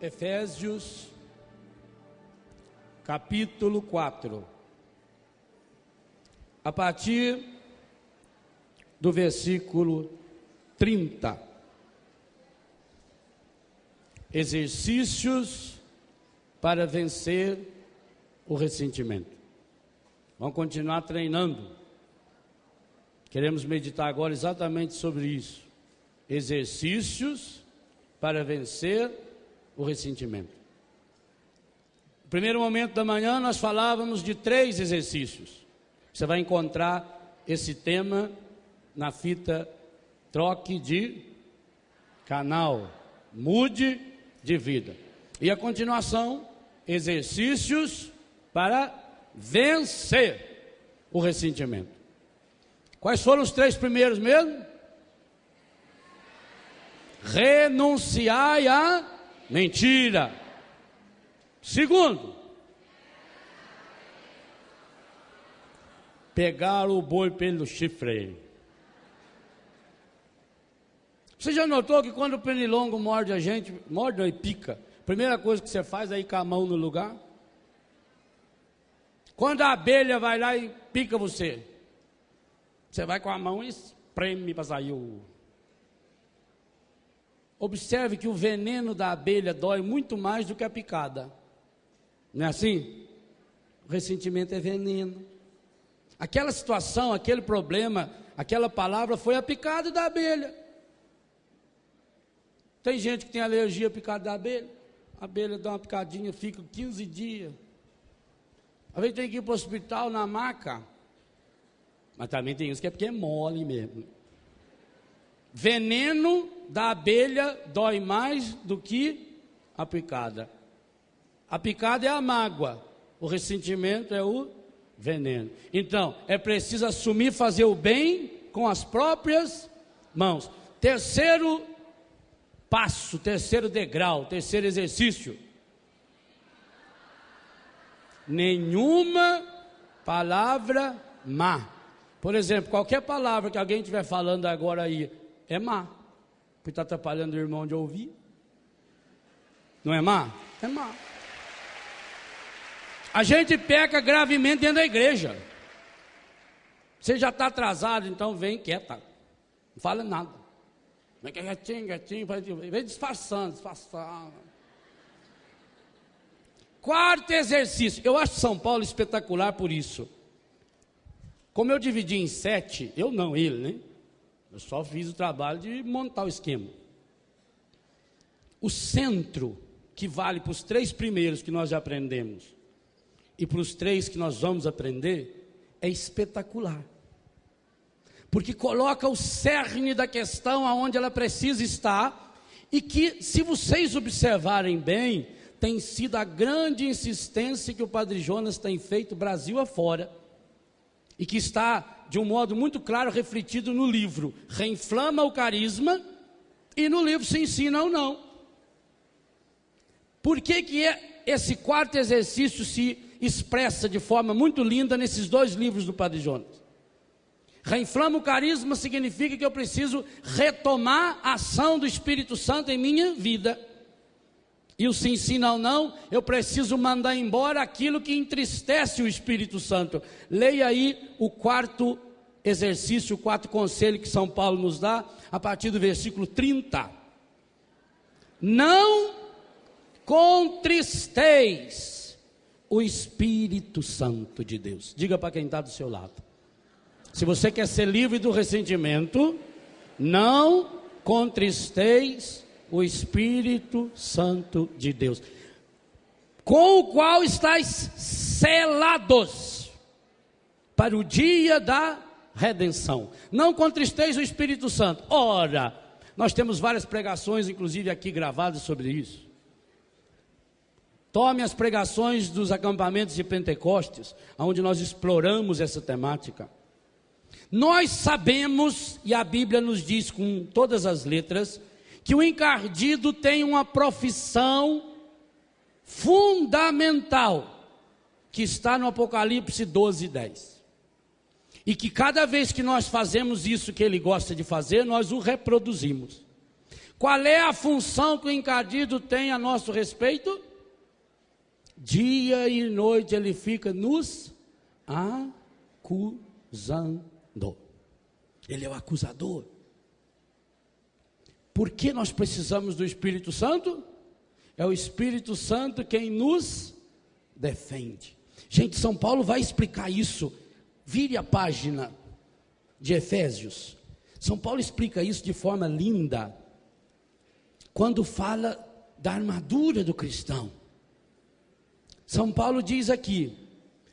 Efésios, capítulo 4, a partir do versículo 30. Exercícios para vencer o ressentimento. Vamos continuar treinando. Queremos meditar agora exatamente sobre isso. Exercícios para vencer o ressentimento. No primeiro momento da manhã nós falávamos de 3 exercícios. Você vai encontrar esse tema na fita Troque de Canal, Mude de Vida. E a continuação, exercícios para vencer o ressentimento. Quais foram os 3 primeiros mesmo? Renunciai à mentira. Segundo, pegar o boi pelo chifre. Você já notou que quando o pernilongo morde a gente, morde e pica, a primeira coisa que você faz é ir com a mão no lugar? Quando a abelha vai lá e pica você, você vai com a mão e espreme para sair o... Observe que o veneno da abelha dói muito mais do que a picada. Não é assim? O ressentimento é veneno. Aquela situação, aquele problema, aquela palavra foi a picada da abelha. Tem gente que tem alergia à picada da abelha. A abelha dá uma picadinha, fica 15 dias. Às vezes tem que ir para o hospital na maca. Mas também tem isso que é porque é mole mesmo. Veneno da abelha dói mais do que a picada. A picada é a mágoa, o ressentimento é o veneno. Então, é preciso assumir fazer o bem com as próprias mãos. Terceiro passo, terceiro degrau, terceiro exercício. Nenhuma palavra má. Por exemplo, qualquer palavra que alguém estiver falando agora aí é má, porque está atrapalhando o irmão de ouvir. Não é má? É má. A gente peca gravemente dentro da igreja. Você já está atrasado, então vem quieta. Não fala nada. Vem quietinho, vem disfarçando. Quarto exercício. Eu acho São Paulo espetacular por isso. Como eu dividi em 7, eu não, ele, né? Eu só fiz o trabalho de montar o esquema. O centro, que vale para os 3 primeiros que nós já aprendemos, e para os 3 que nós vamos aprender, é espetacular. Porque coloca o cerne da questão aonde ela precisa estar, e que, se vocês observarem bem, tem sido a grande insistência que o Padre Jonas tem feito Brasil afora, e que está de um modo muito claro refletido no livro Reinflama o Carisma, e no livro Se Ensina ou Não. Por que esse quarto exercício se expressa de forma muito linda nesses 2 livros do Padre Jonas? Reinflama o carisma significa que eu preciso retomar a ação do Espírito Santo em minha vida. E o Se Ensina ou Não, eu preciso mandar embora aquilo que entristece o Espírito Santo. Leia aí o quarto exercício, o quarto conselho que São Paulo nos dá, a partir do versículo 30. Não contristeis o Espírito Santo de Deus. Diga para quem está do seu lado. Se você quer ser livre do ressentimento, não contristeis o Espírito Santo de Deus, com o qual estáis selados para o dia da redenção. Não contristeis o Espírito Santo. Ora, nós temos várias pregações, inclusive aqui gravadas sobre isso. Tome as pregações dos acampamentos de Pentecostes, onde nós exploramos essa temática. Nós sabemos, e a Bíblia nos diz com todas as letras, que o encardido tem uma profissão fundamental, que está no Apocalipse 12:10. E que cada vez que nós fazemos isso que ele gosta de fazer, nós o reproduzimos. Qual é a função que o encardido tem a nosso respeito? Dia e noite ele fica nos acusando. Ele é o acusador. Por que nós precisamos do Espírito Santo? É o Espírito Santo quem nos defende. Gente, São Paulo vai explicar isso. Vire a página de Efésios. São Paulo explica isso de forma linda, quando fala da armadura do cristão. São Paulo diz aqui,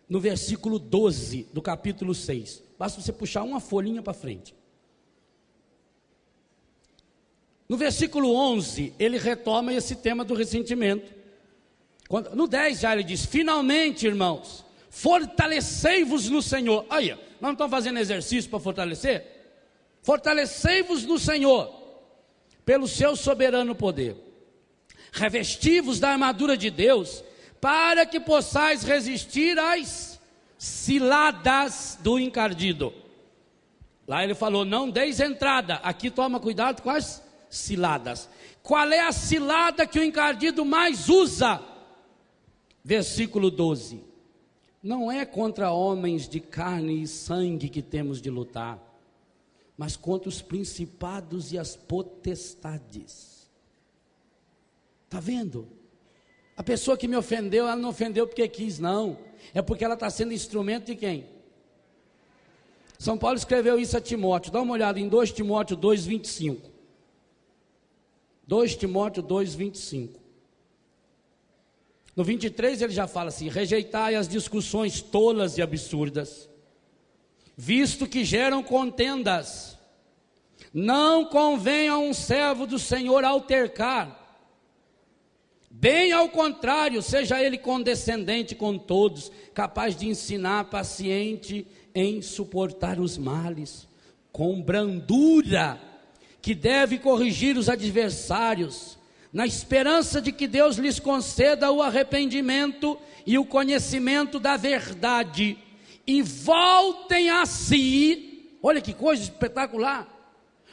no versículo 12 do capítulo 6, basta você puxar uma folhinha para frente. No versículo 11, ele retoma esse tema do ressentimento. No 10 já ele diz: finalmente, irmãos, fortalecei-vos no Senhor. Aí, nós não estamos fazendo exercício para fortalecer? Fortalecei-vos no Senhor, pelo seu soberano poder. Revesti-vos da armadura de Deus, para que possais resistir às ciladas do encardido. Lá ele falou: não deis entrada. Aqui toma cuidado com as ciladas. Qual é a cilada que o encardido mais usa? Versículo 12: não é contra homens de carne e sangue que temos de lutar, mas contra os principados e as potestades. Está vendo? A pessoa que me ofendeu, ela não ofendeu porque quis, não. É porque ela está sendo instrumento de quem? São Paulo escreveu isso a Timóteo. Dá uma olhada em 2 Timóteo 2, 25. 2 Timóteo 2, 25. No 23 ele já fala assim: rejeitai as discussões tolas e absurdas, visto que geram contendas. Não convém a um servo do Senhor altercar. Bem ao contrário, seja ele condescendente com todos, capaz de ensinar, paciente em suportar os males, com brandura, que deve corrigir os adversários, na esperança de que Deus lhes conceda o arrependimento e o conhecimento da verdade, e voltem a si. Olha que coisa espetacular!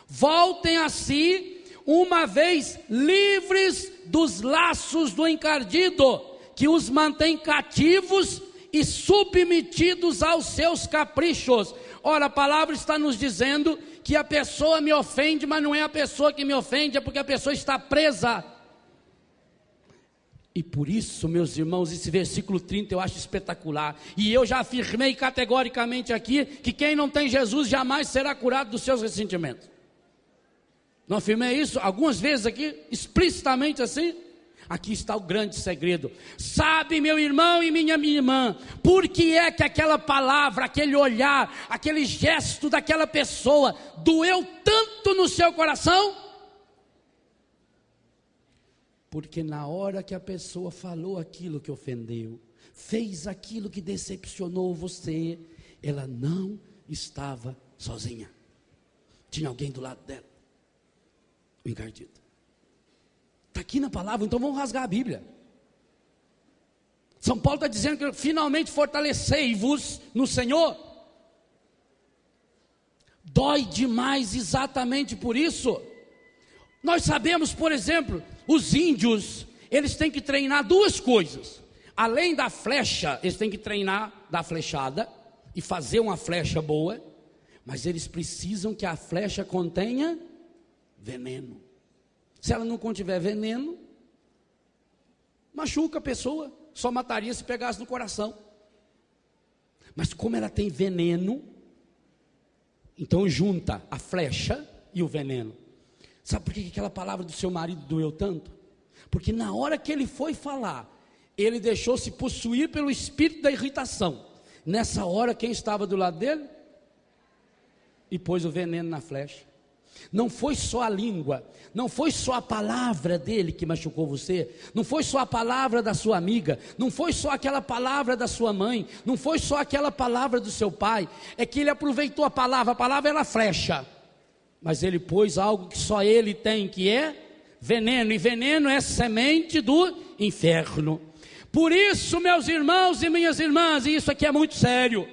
Voltem a si, uma vez livres dos laços do encardido, que os mantém cativos e submetidos aos seus caprichos. Ora, a palavra está nos dizendo que a pessoa me ofende, mas não é a pessoa que me ofende, é porque a pessoa está presa. E por isso, meus irmãos, esse versículo 30 eu acho espetacular. E eu já afirmei categoricamente aqui que quem não tem Jesus jamais será curado dos seus ressentimentos. Não afirmei isso algumas vezes aqui, explicitamente assim? Aqui está o grande segredo. Sabe, meu irmão e minha irmã, por que é que aquela palavra, aquele olhar, aquele gesto daquela pessoa doeu tanto no seu coração? Porque na hora que a pessoa falou aquilo que ofendeu, fez aquilo que decepcionou você, ela não estava sozinha. Tinha alguém do lado dela. O encardido. Está aqui na palavra, então vamos rasgar a Bíblia. São Paulo está dizendo que finalmente fortalecei-vos no Senhor. Dói demais exatamente por isso. Nós sabemos, por exemplo, os índios, eles têm que treinar duas coisas. Além da flecha, eles têm que treinar da flechada e fazer uma flecha boa, mas eles precisam que a flecha contenha veneno. Se ela não contiver veneno, machuca a pessoa, só mataria se pegasse no coração. Mas como ela tem veneno, então junta a flecha e o veneno. Sabe por que aquela palavra do seu marido doeu tanto? Porque na hora que ele foi falar, ele deixou-se possuir pelo espírito da irritação. Nessa hora, quem estava do lado dele? E pôs o veneno na flecha. Não foi só a língua, não foi só a palavra dele que machucou você, não foi só a palavra da sua amiga, não foi só aquela palavra da sua mãe, não foi só aquela palavra do seu pai, é que ele aproveitou a palavra era flecha, mas ele pôs algo que só ele tem, que é veneno, e veneno é semente do inferno. Por isso, meus irmãos e minhas irmãs, e isso aqui é muito sério,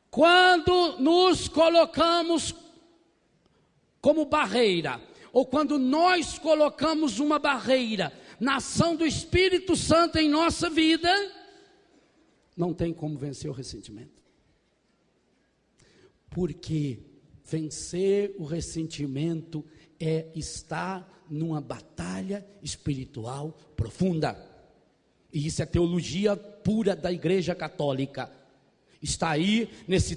quando nos colocamos como barreira, ou quando nós colocamos uma barreira na ação do Espírito Santo em nossa vida, não tem como vencer o ressentimento. Porque vencer o ressentimento é estar numa batalha espiritual profunda. E isso é teologia pura da Igreja Católica. Está aí nesse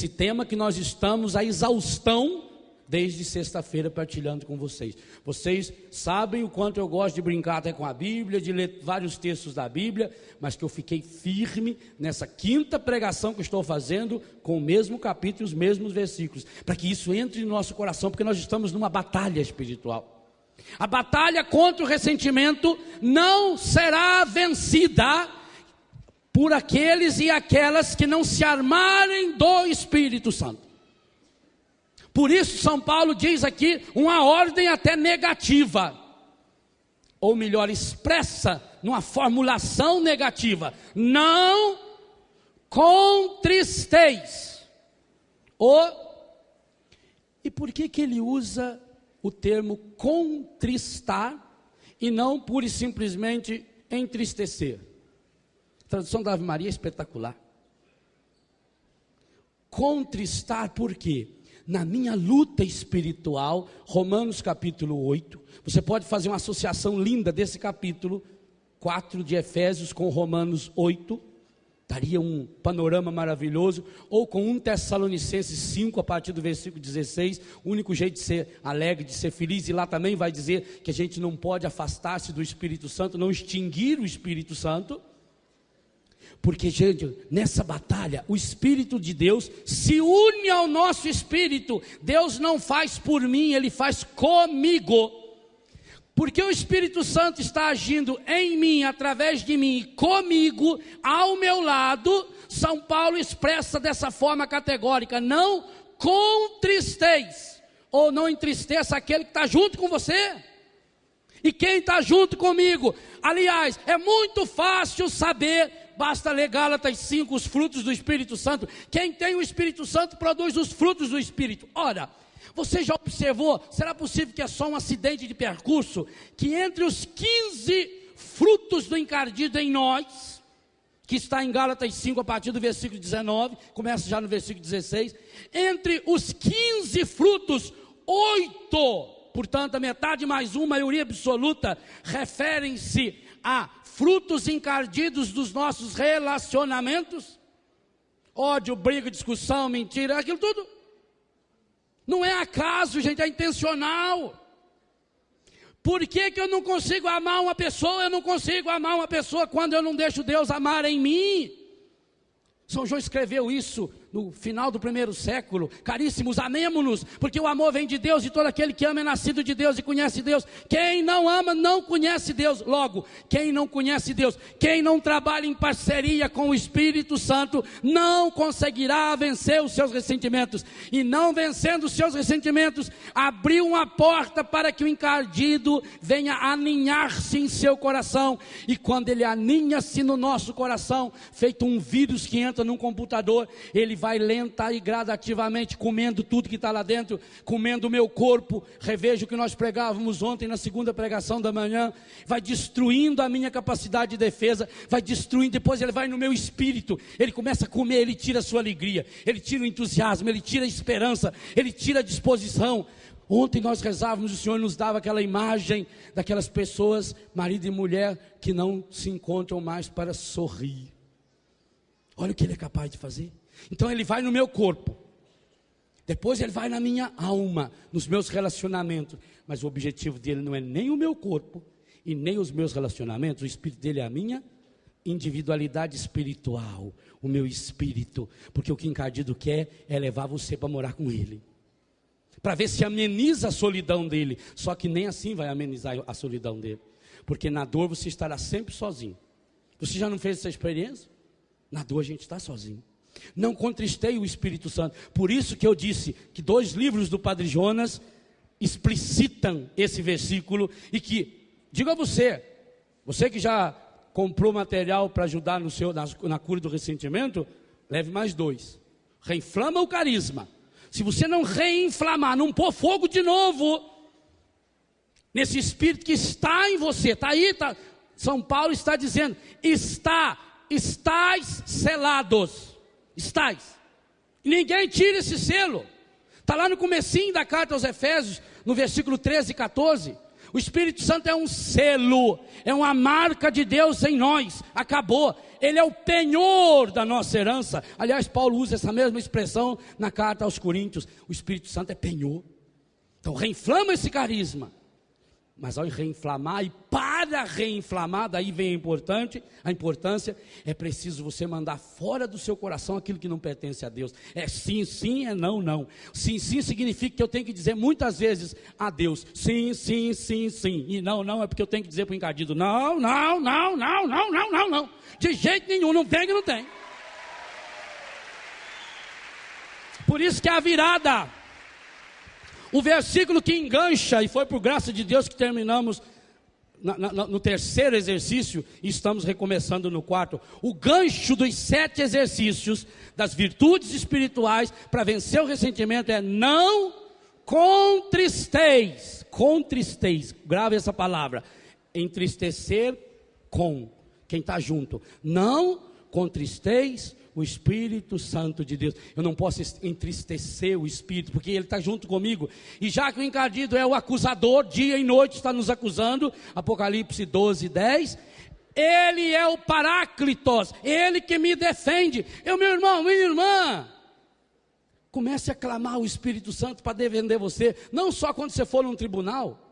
tema que nós estamos a exaustão desde sexta-feira partilhando com vocês. Vocês sabem o quanto eu gosto de brincar até com a Bíblia, de ler vários textos da Bíblia, mas que eu fiquei firme nessa quinta pregação que estou fazendo, com o mesmo capítulo e os mesmos versículos, para que isso entre no nosso coração, porque nós estamos numa batalha espiritual. A batalha contra o ressentimento não será vencida por aqueles e aquelas que não se armarem do Espírito Santo. Por isso São Paulo diz aqui uma ordem até negativa, ou melhor, expressa numa formulação negativa: não contristeis. E por que ele usa o termo contristar e não pura e simplesmente entristecer? A tradução da Ave Maria é espetacular. Contristar por quê? Na minha luta espiritual, Romanos capítulo 8, você pode fazer uma associação linda desse capítulo 4 de Efésios com Romanos 8, daria um panorama maravilhoso, ou com 1 Tessalonicenses 5, a partir do versículo 16, o único jeito de ser alegre, de ser feliz, e lá também vai dizer que a gente não pode afastar-se do Espírito Santo, não extinguir o Espírito Santo, porque, gente, nessa batalha, o Espírito de Deus se une ao nosso espírito. Deus não faz por mim, Ele faz comigo. Porque o Espírito Santo está agindo em mim, através de mim e comigo, ao meu lado. São Paulo expressa dessa forma categórica: não contristeis, ou não entristeça aquele que está junto com você. E quem está junto comigo? Aliás, é muito fácil saber, basta ler Gálatas 5, os frutos do Espírito Santo. Quem tem o Espírito Santo produz os frutos do Espírito. Ora, você já observou, será possível que é só um acidente de percurso, que entre os 15 frutos do encardido em nós, que está em Gálatas 5 a partir do versículo 19, começa já no versículo 16, entre os 15 frutos, 8, portanto a metade mais uma, maioria absoluta, referem-se a frutos encardidos dos nossos relacionamentos. Ódio, briga, discussão, mentira, aquilo tudo. Não é acaso, gente, é intencional. Por que eu não consigo amar uma pessoa? Eu não consigo amar uma pessoa quando eu não deixo Deus amar em mim. São João escreveu isso no final do primeiro século: caríssimos, amemo-nos, porque o amor vem de Deus, e todo aquele que ama é nascido de Deus e conhece Deus. Quem não ama não conhece Deus. Logo, quem não conhece Deus, quem não trabalha em parceria com o Espírito Santo, não conseguirá vencer os seus ressentimentos. E não vencendo os seus ressentimentos, abriu uma porta para que o encardido venha aninhar-se em seu coração. E quando ele aninha-se no nosso coração, feito um vírus que entra num computador, ele vai lenta e gradativamente comendo tudo que está lá dentro, comendo o meu corpo. Reveja o que nós pregávamos ontem na segunda pregação da manhã, vai destruindo a minha capacidade de defesa, vai destruindo, depois ele vai no meu espírito, ele começa a comer, ele tira a sua alegria, ele tira o entusiasmo, ele tira a esperança, ele tira a disposição. Ontem nós rezávamos, o Senhor nos dava aquela imagem daquelas pessoas, marido e mulher, que não se encontram mais para sorrir. Olha o que ele é capaz de fazer. Então ele vai no meu corpo, depois ele vai na minha alma, nos meus relacionamentos, mas o objetivo dele não é nem o meu corpo e nem os meus relacionamentos. O espírito dele é a minha individualidade espiritual, o meu espírito, porque o que encardido quer é levar você para morar com ele, para ver se ameniza a solidão dele. Só que nem assim vai amenizar a solidão dele, porque na dor você estará sempre sozinho. Você já não fez essa experiência? Na dor a gente está sozinho. Não contristei o Espírito Santo. Por isso que eu disse que 2 livros do Padre Jonas explicitam esse versículo, e que, digo a você que já comprou material para ajudar na cura do ressentimento, leve mais 2. Reinflama o carisma. Se você não reinflamar, não pôr fogo de novo, nesse Espírito que está em você. Está aí, tá. São Paulo está dizendo, estáis selados, estáis. Ninguém tira esse selo. Está lá no comecinho da carta aos Efésios, no versículo 13 e 14. O Espírito Santo é um selo, é uma marca de Deus em nós, acabou. Ele é o penhor da nossa herança. Aliás, Paulo usa essa mesma expressão na carta aos Coríntios. O Espírito Santo é penhor. Então reinflama esse carisma. Mas ao reinflamar, e para reinflamar, daí vem a importância, é preciso você mandar fora do seu coração aquilo que não pertence a Deus. É sim, sim, é não, não. Sim, sim significa que eu tenho que dizer muitas vezes a Deus, sim, sim, sim, sim. E não, não, é porque eu tenho que dizer para o encardido, não, não, não, não, não, não, não, não. De jeito nenhum, não tem que não tem. Por isso que é a virada. O versículo que engancha, e foi por graça de Deus que terminamos no terceiro exercício, e estamos recomeçando no quarto. O gancho dos 7 exercícios das virtudes espirituais para vencer o ressentimento é: não contristeis. Contristeis, grave essa palavra. Entristecer com quem está junto. Não contristeis o Espírito Santo de Deus. Eu não posso entristecer o Espírito, porque Ele está junto comigo. E já que o encardido é o acusador, dia e noite está nos acusando, Apocalipse 12, 10, Ele é o Paráclitos, Ele que me defende. Meu irmão, minha irmã, comece a clamar o Espírito Santo para defender você, não só quando você for num tribunal,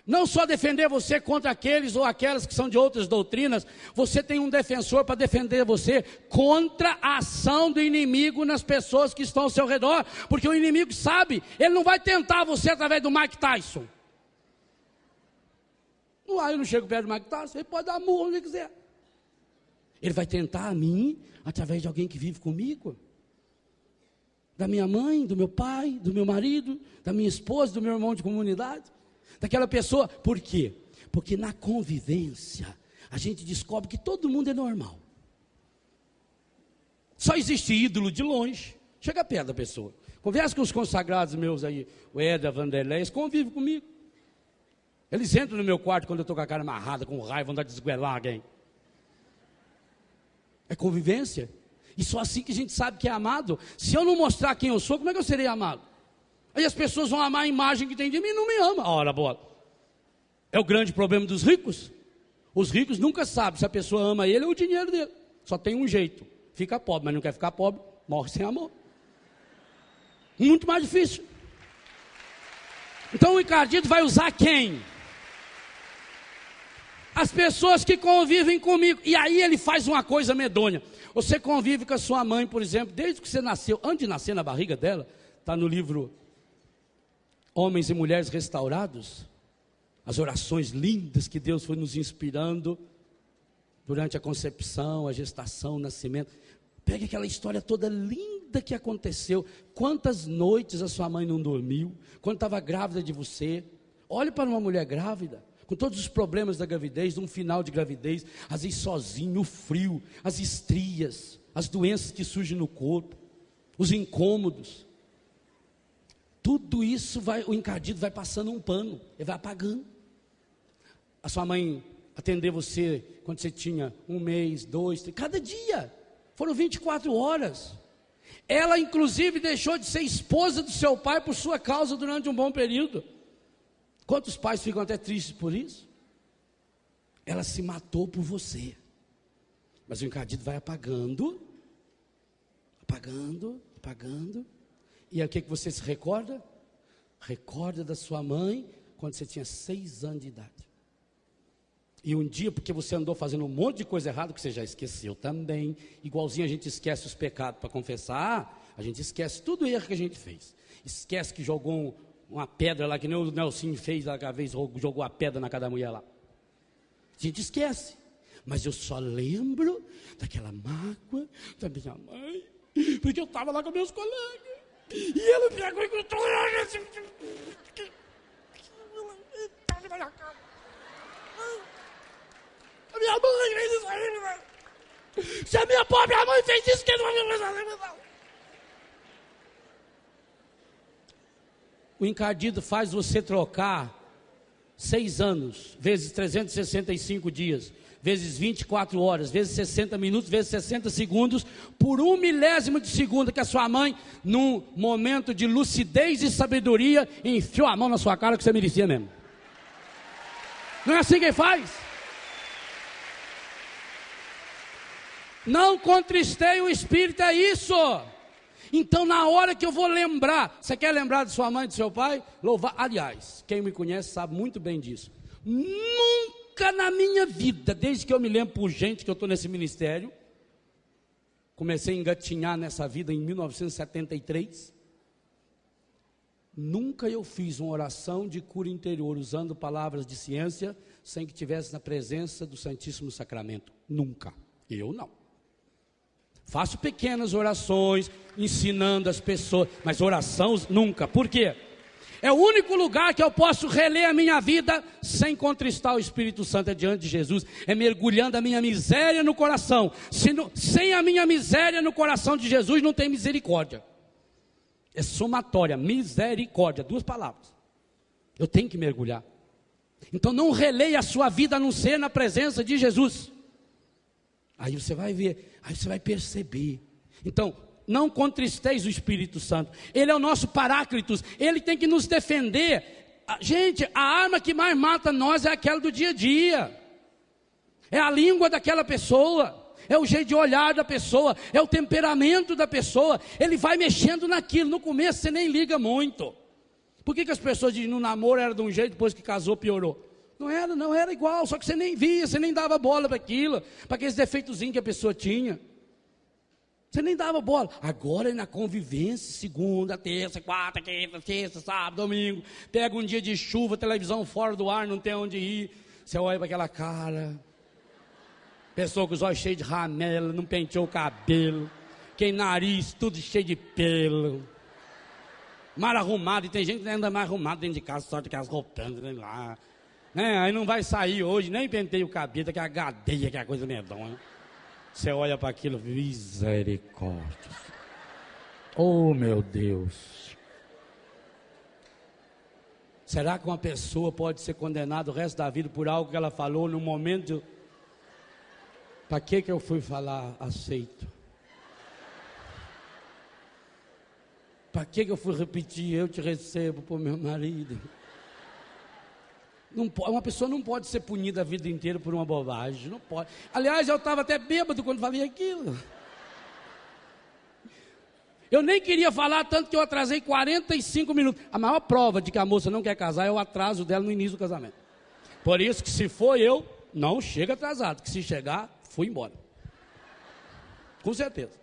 não só defender você contra aqueles ou aquelas que são de outras doutrinas. Você tem um defensor para defender você contra a ação do inimigo nas pessoas que estão ao seu redor, porque o inimigo sabe, ele não vai tentar você através do Mike Tyson. Eu não chego perto do Mike Tyson, ele pode dar murro onde quiser. Ele vai tentar a mim através de alguém que vive comigo, da minha mãe, do meu pai, do meu marido, da minha esposa, do meu irmão de comunidade, daquela pessoa. Por quê? Porque na convivência a gente descobre que todo mundo é normal. Só existe ídolo de longe. Chega perto da pessoa, conversa com os consagrados meus aí, o Éder, Vanderlei, eles convivem comigo. Eles entram no meu quarto quando eu estou com a cara amarrada, com raiva, vontade de esguelar alguém. É convivência. E só assim que a gente sabe que é amado. Se eu não mostrar quem eu sou, como é que eu serei amado? Aí as pessoas vão amar a imagem que tem de mim e não me amam. Ora, bola. É o grande problema dos ricos. Os ricos nunca sabem se a pessoa ama ele ou o dinheiro dele. Só tem um jeito. Fica pobre, mas não quer ficar pobre, morre sem amor. Muito mais difícil. Então o encardido vai usar quem? As pessoas que convivem comigo. E aí ele faz uma coisa medonha. Você convive com a sua mãe, por exemplo, desde que você nasceu, antes de nascer na barriga dela, está no livro Homens e Mulheres Restaurados, as orações lindas que Deus foi nos inspirando durante a concepção, a gestação, o nascimento. Pega aquela história toda linda que aconteceu. Quantas noites a sua mãe não dormiu, quando estava grávida de você. Olhe para uma mulher grávida, com todos os problemas da gravidez, de um final de gravidez, às vezes sozinho, o frio, as estrias, as doenças que surgem no corpo, os incômodos. Tudo isso o encardido vai passando um pano, ele vai apagando. A sua mãe atender você quando você tinha 1 mês, 2, 3, cada dia, foram 24 horas. Ela inclusive deixou de ser esposa do seu pai por sua causa durante um bom período. Quantos pais ficam até tristes por isso? Ela se matou por você. Mas o encardido vai apagando, apagando, apagando. E aí o que você se recorda? Recorda da sua mãe quando você tinha 6 anos de idade. E um dia, porque você andou fazendo um monte de coisa errada, que você já esqueceu também, igualzinho a gente esquece os pecados para confessar, a gente esquece tudo o erro que a gente fez. Esquece que jogou uma pedra lá, que nem o Nelsinho fez aquela vez, jogou a pedra na casa da mulher lá. A gente esquece. Mas eu só lembro daquela mágoa da minha mãe, porque eu estava lá com meus colegas. E ela pegou e gritou. A minha mãe fez isso aí. Se a minha pobre mãe fez isso, que não vai fazer. O encardido faz você trocar 6 anos, vezes 365 dias, vezes 24 horas, vezes 60 minutos, vezes 60 segundos, por 1 milésimo de segundo que a sua mãe, num momento de lucidez e sabedoria, enfiou a mão na sua cara que você merecia mesmo. Não é assim que faz? Não contristei o Espírito, é isso. Então, na hora que eu vou lembrar, você quer lembrar de sua mãe e de seu pai? Louvar. Aliás, quem me conhece sabe muito bem disso. Nunca na minha vida, desde que eu me lembro por gente que eu estou nesse ministério, comecei a engatinhar nessa vida em 1973, nunca eu fiz uma oração de cura interior usando palavras de ciência, sem que tivesse na presença do Santíssimo Sacramento. Nunca. Eu não. Faço pequenas orações, ensinando as pessoas, mas oração nunca. Por quê? É o único lugar que eu posso reler a minha vida sem contristar o Espírito Santo, é diante de Jesus. É mergulhando a minha miséria no coração. Sem a minha miséria no coração de Jesus não tem misericórdia. É somatória, misericórdia, 2 palavras. Eu tenho que mergulhar. Então não releia a sua vida a não ser na presença de Jesus. Aí você vai ver, aí você vai perceber. Então, não contristeis o Espírito Santo. Ele é o nosso Paráclitos, ele tem que nos defender. Gente, a arma que mais mata nós é aquela do dia a dia. É a língua daquela pessoa, é o jeito de olhar da pessoa, é o temperamento da pessoa. Ele vai mexendo naquilo. No começo você nem liga muito. Por que as pessoas dizem no namoro era de um jeito, depois que casou piorou? Não era igual, só que você nem via, você nem dava bola para aquilo, para aqueles defeitozinhos que a pessoa tinha. Você nem dava bola. Agora é na convivência, segunda, terça, quarta, quinta, sexta, sábado, domingo. Pega um dia de chuva, televisão fora do ar, não tem onde ir. Você olha para aquela cara. Pessoa com os olhos cheios de ramela, não penteou o cabelo. Aquele nariz tudo cheio de pelo. Mal arrumado, e tem gente que anda mais arrumado dentro de casa, só de que as roupas lá. Aí não vai sair hoje, nem pentei o cabelo, que é a gadeia, que é a coisa medonha. Você olha para aquilo, misericórdia. Oh, meu Deus. Será que uma pessoa pode ser condenada o resto da vida por algo que ela falou no momento? Para que eu fui falar aceito? Para que eu fui repetir, eu te recebo por meu marido? Uma pessoa não pode ser punida a vida inteira por uma bobagem, não pode. Aliás, eu estava até bêbado quando falei aquilo. Eu nem queria falar, tanto que eu atrasei 45 minutos. A maior prova de que a moça não quer casar é o atraso dela no início do casamento. Por isso que se for eu, não chega atrasado, que se chegar, fui embora. Com certeza.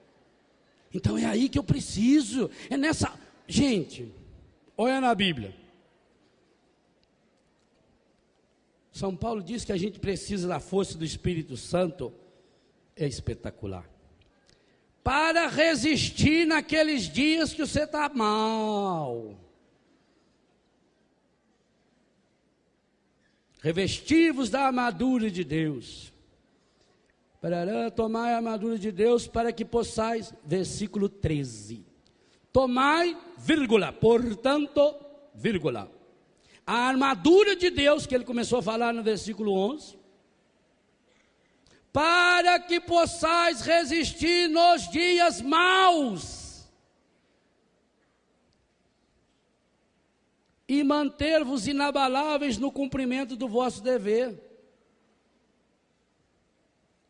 Então é aí que eu preciso, é nessa... Gente, olha na Bíblia. São Paulo diz que a gente precisa da força do Espírito Santo, é espetacular. Para resistir naqueles dias que você está mal. Revestivos da armadura de Deus. Tomai a armadura de Deus para que possais, versículo 13. Tomai, vírgula, portanto, vírgula. A armadura de Deus, que ele começou a falar no versículo 11, para que possais resistir nos dias maus, e manter-vos inabaláveis no cumprimento do vosso dever.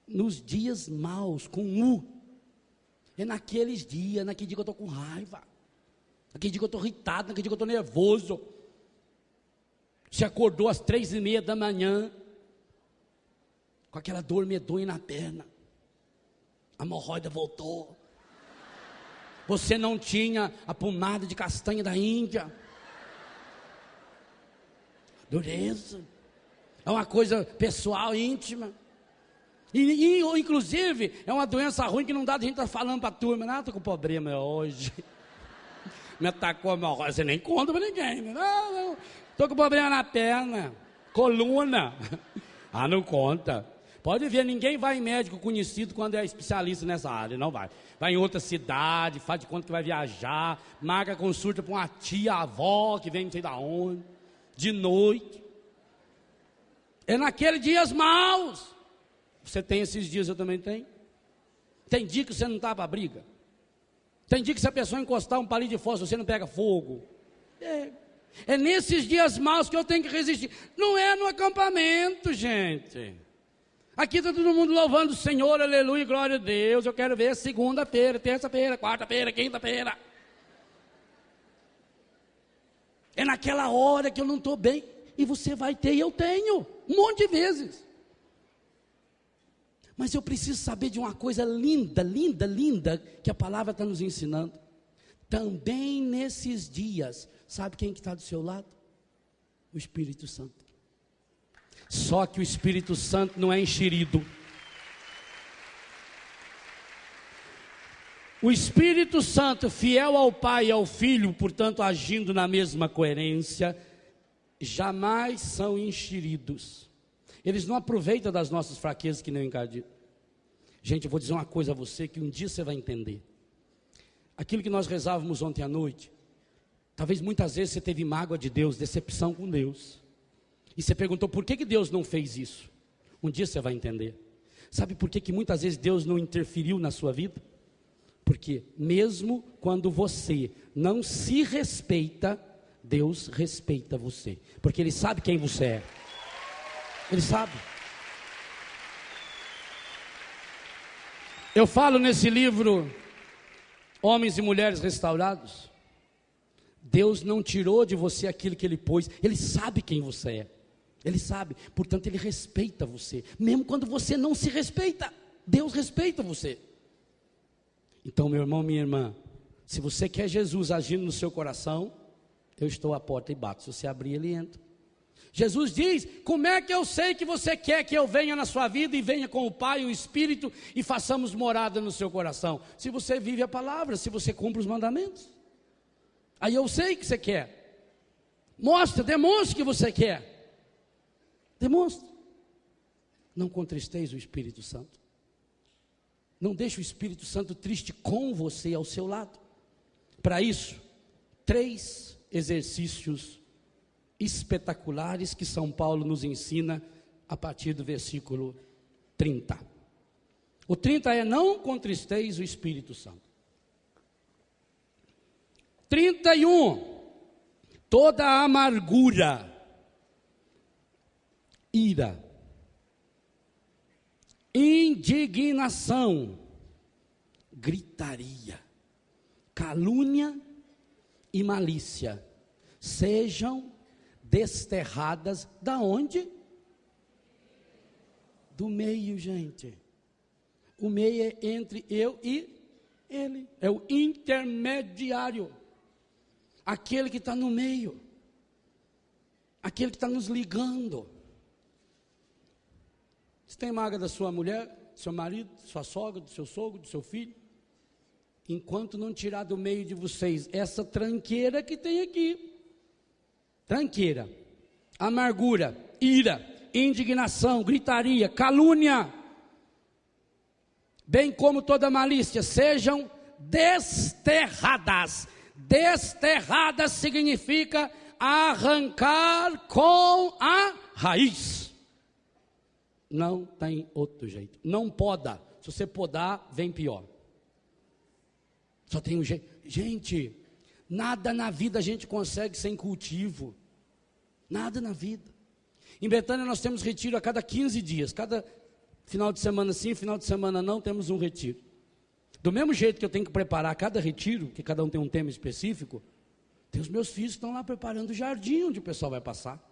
Nos dias maus, com U, é naquele dia que eu estou com raiva, naquele dia que eu estou irritado, naquele dia que eu estou nervoso. Você acordou às 3:30 da manhã, com aquela dor medonha na perna, a hemorroida voltou, você não tinha a pomada de castanha da Índia, dureza, é uma coisa pessoal, íntima, e inclusive é uma doença ruim que não dá de a gente estar falando para a turma, não, estou com problema hoje, me atacou a hemorroida, você nem conta para ninguém, não. Estou com problema na perna, coluna. Ah, não conta. Pode ver, ninguém vai em médico conhecido quando é especialista nessa área, não vai. Vai em outra cidade, faz de conta que vai viajar, marca consulta para uma tia, avó, que vem não sei da onde, de noite. É naqueles dias maus. Você tem esses dias, eu também tenho. Tem dia que você não está para briga. Tem dia que se a pessoa encostar um palito de fósforo, você não pega fogo. É nesses dias maus que eu tenho que resistir. Não é no acampamento, gente. Aqui está todo mundo louvando o Senhor, aleluia, glória a Deus. Eu quero ver segunda-feira, terça-feira, quarta-feira, quinta-feira. É naquela hora que eu não estou bem. E você vai ter, e eu tenho, um monte de vezes. Mas eu preciso saber de uma coisa linda, linda, linda, que a palavra está nos ensinando. Também nesses dias, sabe quem que está do seu lado? O Espírito Santo. Só que o Espírito Santo não é enxerido. O Espírito Santo, fiel ao Pai e ao Filho, portanto agindo na mesma coerência, jamais são enxeridos. Eles não aproveitam das nossas fraquezas que nem o encardido. Gente, eu vou dizer uma coisa a você que um dia você vai entender. Aquilo que nós rezávamos ontem à noite, talvez muitas vezes você teve mágoa de Deus, decepção com Deus. E você perguntou por que Deus não fez isso? Um dia você vai entender. Sabe por que muitas vezes Deus não interferiu na sua vida? Porque mesmo quando você não se respeita, Deus respeita você. Porque Ele sabe quem você é. Ele sabe. Eu falo nesse livro, Homens e Mulheres Restaurados. Deus não tirou de você aquilo que Ele pôs. Ele sabe quem você é. Ele sabe, portanto Ele respeita você. Mesmo quando você não se respeita, Deus respeita você. Então, meu irmão, minha irmã, se você quer Jesus agindo no seu coração, eu estou à porta e bato. Se você abrir, Ele entra. Jesus diz: como é que eu sei que você quer que eu venha na sua vida e venha com o Pai e o Espírito e façamos morada no seu coração? Se você vive a palavra, se você cumpre os mandamentos. Aí eu sei que você quer. Mostra, demonstre que você quer. Demonstre. Não contristeis o Espírito Santo. Não deixe o Espírito Santo triste com você ao seu lado. Para isso, 3 exercícios espetaculares que São Paulo nos ensina a partir do versículo 30. O 30 é: não contristeis o Espírito Santo. 31, toda amargura, ira, indignação, gritaria, calúnia e malícia sejam desterradas da onde? Do meio, gente. O meio é entre eu e ele. É o intermediário. Aquele que está no meio. Aquele que está nos ligando. Você tem mágoa da sua mulher, do seu marido, da sua sogra, do seu sogro, do seu filho? Enquanto não tirar do meio de vocês essa tranqueira que tem aqui. Tranqueira, amargura, ira, indignação, gritaria, calúnia, bem como toda malícia, sejam desterradas. Desterradas significa arrancar com a raiz. Não tem outro jeito. Não poda. Se você podar, vem pior. Só tem um jeito. Gente, nada na vida a gente consegue sem cultivo. Nada na vida. Em Betânia nós temos retiro a cada 15 dias. Cada final de semana sim, final de semana não, temos um retiro. Do mesmo jeito que eu tenho que preparar cada retiro, que cada um tem um tema específico, tem os meus filhos que estão lá preparando o jardim onde o pessoal vai passar.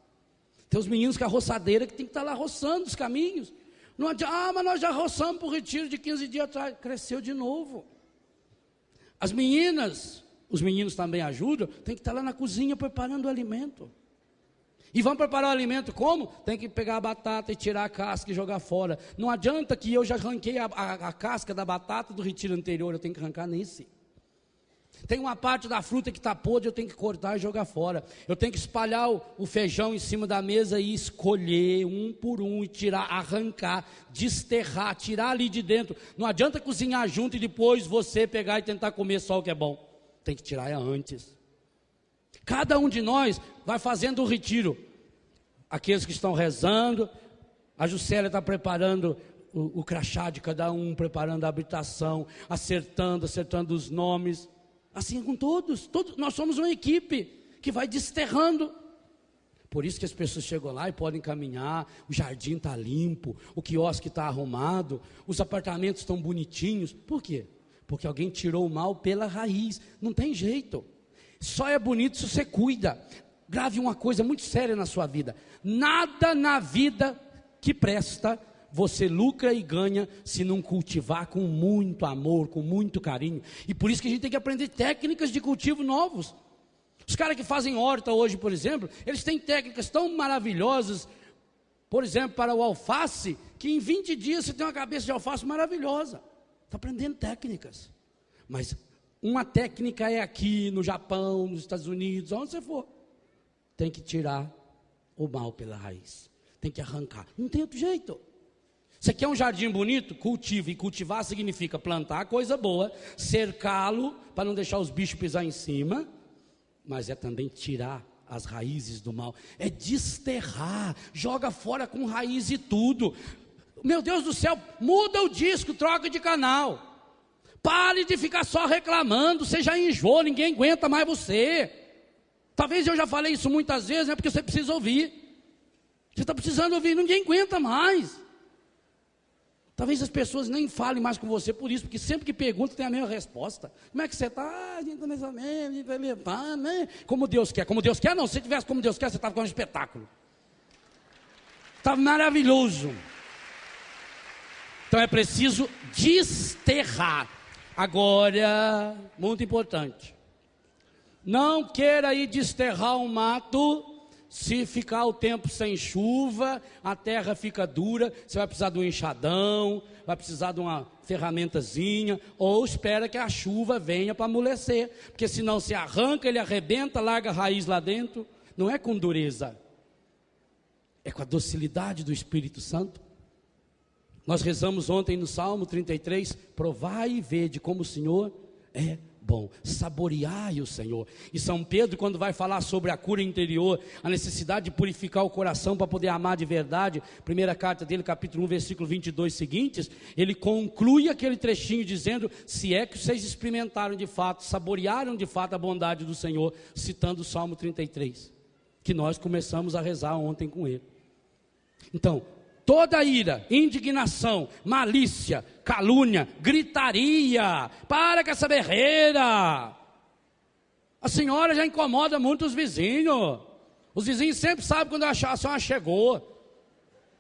Tem os meninos com a roçadeira que tem que estar lá roçando os caminhos. Não adianta, mas nós já roçamos para o retiro de 15 dias atrás. Cresceu de novo. As meninas, os meninos também ajudam, tem que estar lá na cozinha preparando o alimento. E vão preparar o alimento como? Tem que pegar a batata e tirar a casca e jogar fora. Não adianta que eu já arranquei a casca da batata do retiro anterior, eu tenho que arrancar nesse. Tem uma parte da fruta que está podre, eu tenho que cortar e jogar fora. Eu tenho que espalhar o feijão em cima da mesa e escolher um por um e tirar, arrancar, desterrar, tirar ali de dentro. Não adianta cozinhar junto e depois você pegar e tentar comer só o que é bom. Tem que tirar antes. Cada um de nós vai fazendo o retiro. Aqueles que estão rezando, a Juscelia está preparando o crachá de cada um, preparando a habitação, acertando os nomes. Assim com todos, nós somos uma equipe que vai desterrando. Por isso que as pessoas chegam lá e podem caminhar, o jardim está limpo, o quiosque está arrumado, os apartamentos estão bonitinhos. Por quê? Porque alguém tirou o mal pela raiz, não tem jeito. Só é bonito se você cuida. Grave uma coisa muito séria na sua vida: nada na vida que presta você lucra e ganha se não cultivar com muito amor, com muito carinho. E por isso que a gente tem que aprender técnicas de cultivo novos. Os caras que fazem horta hoje, por exemplo, eles têm técnicas tão maravilhosas, por exemplo, para o alface, que em 20 dias você tem uma cabeça de alface maravilhosa. Está aprendendo técnicas. Mas uma técnica é aqui, no Japão, nos Estados Unidos, onde você for. Tem que tirar o mal pela raiz. Tem que arrancar. Não tem outro jeito. Você quer um jardim bonito? Cultive. E cultivar significa plantar coisa boa, cercá-lo para não deixar os bichos pisar em cima, mas é também tirar as raízes do mal, é desterrar, joga fora com raiz e tudo. Meu Deus do céu, muda o disco, troca de canal. Pare de ficar só reclamando, você já enjoou, ninguém aguenta mais você. Talvez eu já falei isso muitas vezes, é porque você precisa ouvir. Você está precisando ouvir, ninguém aguenta mais. Talvez as pessoas nem falem mais com você por isso, porque sempre que perguntam tem a mesma resposta. Como é que você está? A gente está mais ou menos, a gente vai levar, né? Como Deus quer. Como Deus quer, não. Se tivesse como Deus quer, você estava com um espetáculo. Estava maravilhoso. Então é preciso desterrar. Agora, muito importante. Não queira ir desterrar um mato. Se ficar o tempo sem chuva, a terra fica dura, você vai precisar de um enxadão, vai precisar de uma ferramentazinha, ou espera que a chuva venha para amolecer, porque senão se arranca, ele arrebenta, larga a raiz lá dentro. Não é com dureza, é com a docilidade do Espírito Santo. Nós rezamos ontem no Salmo 33, provai e vede como o Senhor é bom, saboreai o Senhor. E São Pedro, quando vai falar sobre a cura interior, a necessidade de purificar o coração para poder amar de verdade, primeira carta dele, capítulo 1, versículo 22 seguintes, ele conclui aquele trechinho dizendo, se é que vocês experimentaram de fato, saborearam de fato a bondade do Senhor, citando o Salmo 33, que nós começamos a rezar ontem com ele. Então, toda ira, indignação, malícia, calúnia, gritaria, para com essa berreira. A senhora já incomoda muito os vizinhos. Os vizinhos sempre sabem quando a senhora chegou.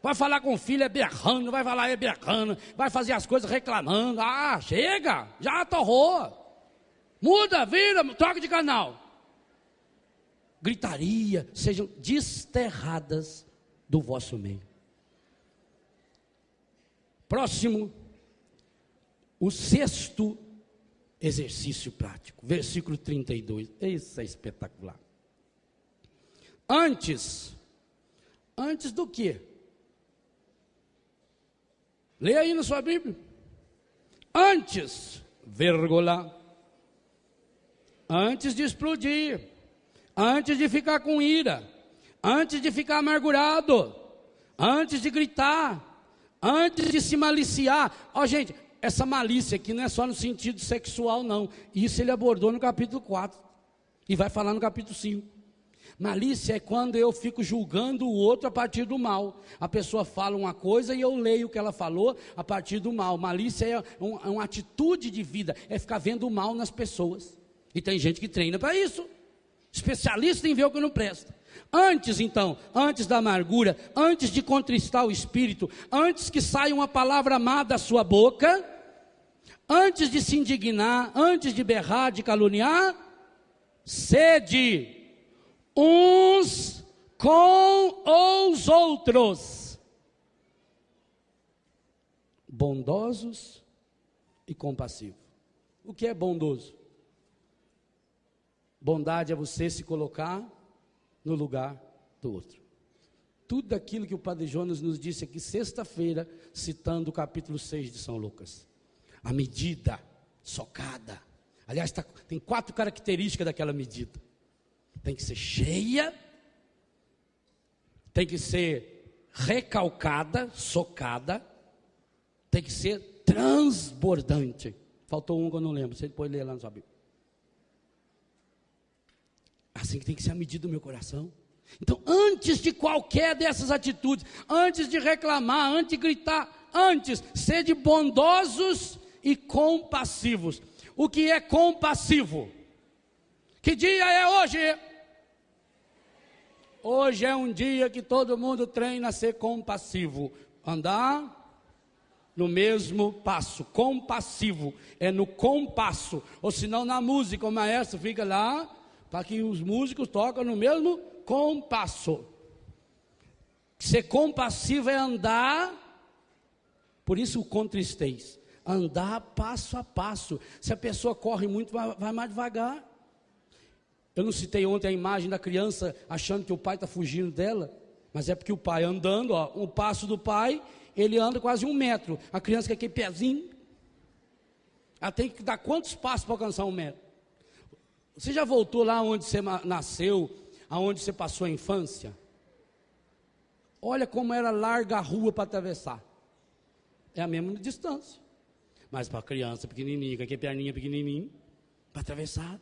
Vai falar com o filho, é berrando, vai falar, é berrando, vai fazer as coisas reclamando. Ah, chega, já atorrou. Muda, vira, troca de canal. Gritaria, sejam desterradas do vosso meio. Próximo, o sexto exercício prático, versículo 32, isso é espetacular. Antes do que? Leia aí na sua Bíblia. Antes, vírgula, antes de explodir, antes de ficar com ira, antes de ficar amargurado, antes de gritar, antes de se maliciar. Gente, essa malícia aqui não é só no sentido sexual não, isso ele abordou no capítulo 4, e vai falar no capítulo 5, malícia é quando eu fico julgando o outro a partir do mal, a pessoa fala uma coisa e eu leio o que ela falou a partir do mal. Malícia é uma atitude de vida, é ficar vendo o mal nas pessoas, e tem gente que treina para isso, especialista em ver o que não presta. Antes então, antes da amargura, antes de contristar o espírito, antes que saia uma palavra má da sua boca, antes de se indignar, antes de berrar, de caluniar, sede uns com os outros, bondosos e compassivos. O que é bondoso? Bondade é você se colocar no lugar do outro. Tudo aquilo que o Padre Jonas nos disse aqui sexta-feira, citando o capítulo 6 de São Lucas. A medida, socada. Aliás, tem 4 características daquela medida. Tem que ser cheia, tem que ser recalcada, socada, tem que ser transbordante. Faltou um que eu não lembro, você depois lê lá na sua Bíblia. Assim que tem que ser a medida do meu coração. Então, antes de qualquer dessas atitudes, antes de reclamar, antes de gritar, antes, sede bondosos e compassivos. O que é compassivo? Que dia é hoje? Hoje é um dia que todo mundo treina a ser compassivo. Andar no mesmo passo. Compassivo é no compasso. Ou senão na música, o maestro fica lá para que os músicos tocam no mesmo compasso. Ser compassivo é andar, por isso o contristez. Andar passo a passo. Se a pessoa corre muito, vai mais devagar. Eu não citei ontem a imagem da criança achando que o pai está fugindo dela, mas é porque o pai andando, ó, o passo do pai, ele anda quase 1 metro. A criança com aquele pezinho, ela tem que dar quantos passos para alcançar 1 metro? Você já voltou lá onde você nasceu, aonde você passou a infância? Olha como era larga a rua para atravessar. É a mesma distância. Mas para a criança pequenininha, com aquele perninha pequenininho, para atravessar.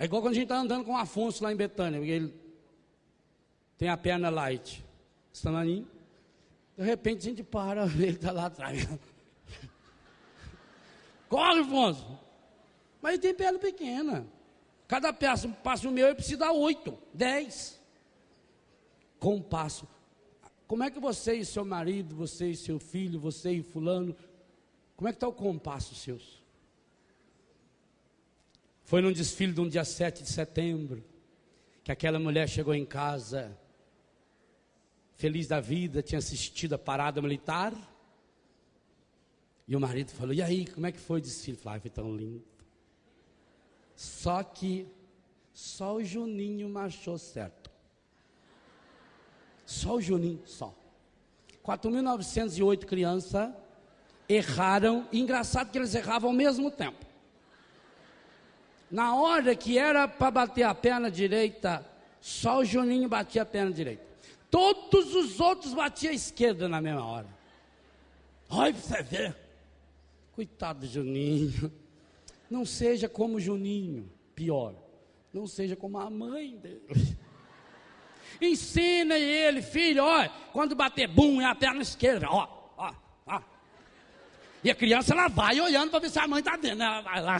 É igual quando a gente está andando com o Afonso lá em Betânia, porque ele tem a perna light. Estamaninho. De repente a gente para, ele está lá atrás. Corre, Afonso! Mas ele tem perna pequena. Cada passo meu, eu preciso dar 8, 10. Com um passo. Como é que você e seu marido, você e seu filho, você e fulano, como é que está o compasso seus? Foi num desfile de um dia 7 de setembro, que aquela mulher chegou em casa, feliz da vida, tinha assistido a parada militar, e o marido falou, e aí, como é que foi o desfile? Falei, foi tão lindo. Só que, só o Juninho marchou certo. Só o Juninho, só. 4.908 crianças erraram, e engraçado que eles erravam ao mesmo tempo. Na hora que era para bater a perna direita, só o Juninho batia a perna direita. Todos os outros batiam a esquerda na mesma hora. Olha para você ver. Coitado do Juninho. Não seja como o Juninho, pior. Não seja como a mãe dele. Ensina ele, filho, olha, quando bater bum, é a perna esquerda, ó. E a criança, ela vai olhando para ver se a mãe está dentro, ela vai lá.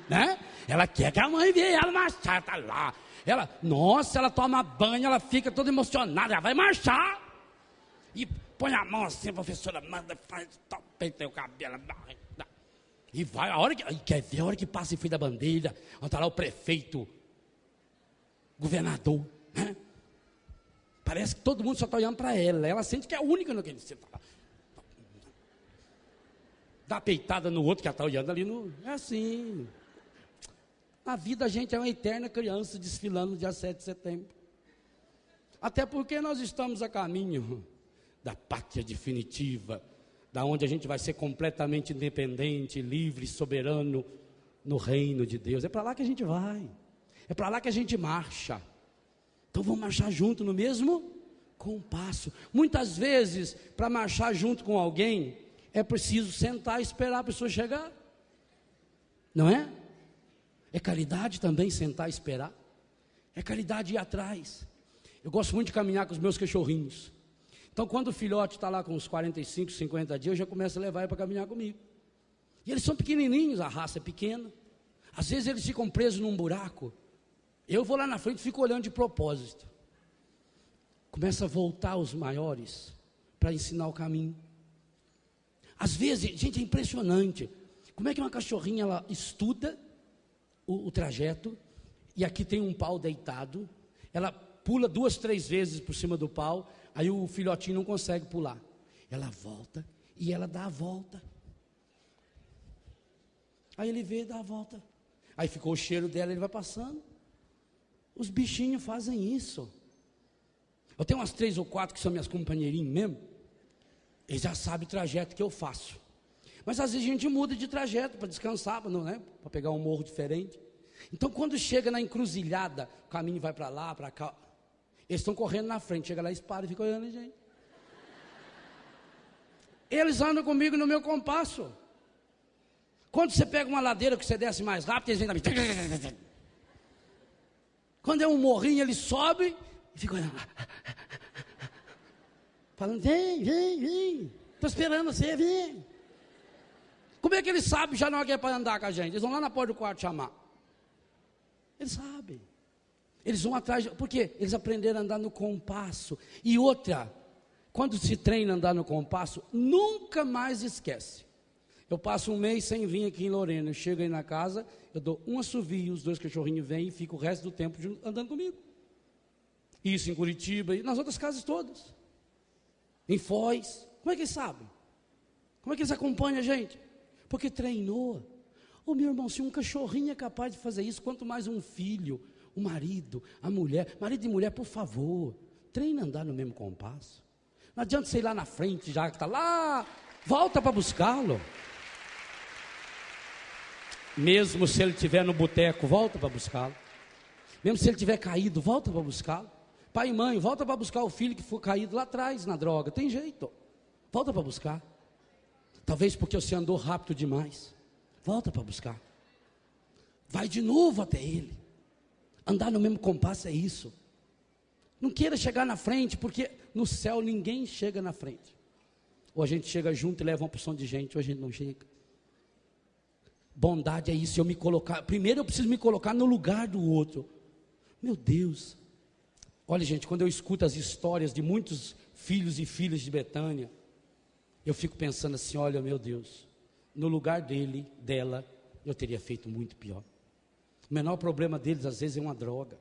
Né? Ela quer que a mãe veja ela marchar, está lá. Nossa, ela toma banho, ela fica toda emocionada, ela vai marchar. E põe a mão assim, a professora manda, faz, peita o cabelo. E vai, quer ver a hora que passa em frente da bandeira, onde está lá o prefeito, governador, né? Parece que todo mundo só está olhando para ela. Ela sente que é a única no que ele está. Dá peitada no outro que ela está olhando ali. É assim. Na vida a gente é uma eterna criança desfilando no dia 7 de setembro. Até porque nós estamos a caminho da pátria definitiva, da onde a gente vai ser completamente independente, livre, soberano no reino de Deus. É para lá que a gente vai. É para lá que a gente marcha. Então vamos marchar junto no mesmo compasso. Muitas vezes, para marchar junto com alguém, é preciso sentar e esperar a pessoa chegar. Não é? É caridade também sentar e esperar. É caridade ir atrás. Eu gosto muito de caminhar com os meus cachorrinhos. Então quando o filhote está lá com uns 45, 50 dias, eu já começo a levar ele para caminhar comigo. E eles são pequenininhos, a raça é pequena. Às vezes eles ficam presos num buraco. Eu vou lá na frente e fico olhando de propósito. Começa a voltar os maiores para ensinar o caminho. Às vezes, gente, é impressionante. Como é que uma cachorrinha, ela estuda o trajeto, e aqui tem um pau deitado, ela pula 2, 3 vezes por cima do pau, aí o filhotinho não consegue pular. Ela volta e ela dá a volta. Aí ele vê e dá a volta. Aí ficou o cheiro dela, ele vai passando. Os bichinhos fazem isso. Eu tenho umas 3 ou 4 que são minhas companheirinhas mesmo. Eles já sabem o trajeto que eu faço. Mas às vezes a gente muda de trajeto para descansar, não é? Para pegar um morro diferente. Então, quando chega na encruzilhada, o caminho vai para lá, para cá. Eles estão correndo na frente, chega lá, eles param e ficam olhando, gente. Eles andam comigo no meu compasso. Quando você pega uma ladeira que você desce mais rápido, eles vêm da minha. Quando é um morrinho, eles sobem e ficam olhando. Falando, vem. Estou esperando você, vem. Como é que eles sabem já não é para andar com a gente? Eles vão lá na porta do quarto chamar. Eles sabem. Eles vão atrás, porque eles aprenderam a andar no compasso. E outra, quando se treina a andar no compasso, nunca mais esquece. Eu passo um mês sem vir aqui em Lorena, eu chego aí na casa, eu dou um assovio, os 2 cachorrinhos vêm e fico o resto do tempo andando comigo. Isso em Curitiba e nas outras casas todas. Em Foz. Como é que eles sabem? Como é que eles acompanham a gente? Porque treinou. Ô meu irmão, se um cachorrinho é capaz de fazer isso, quanto mais um filho, o marido, a mulher. Marido e mulher, por favor, treina a andar no mesmo compasso. Não adianta você ir lá na frente, já que está lá, volta para buscá-lo. Mesmo se ele estiver no boteco, volta para buscá-lo. Mesmo se ele tiver caído, volta para buscá-lo. Pai e mãe, volta para buscar o filho que foi caído lá atrás na droga. Tem jeito, volta para buscar. Talvez porque você andou rápido demais. Volta para buscar. Vai de novo até ele. Andar no mesmo compasso é isso. Não queira chegar na frente, porque no céu ninguém chega na frente. Ou a gente chega junto e leva uma porção de gente, ou a gente não chega. Bondade é isso, eu me colocar. Primeiro eu preciso me colocar no lugar do outro. Meu Deus. Olha, gente, quando eu escuto as histórias de muitos filhos e filhas de Betânia, eu fico pensando assim, olha, meu Deus, no lugar dela, eu teria feito muito pior. O menor problema deles, às vezes, é uma droga.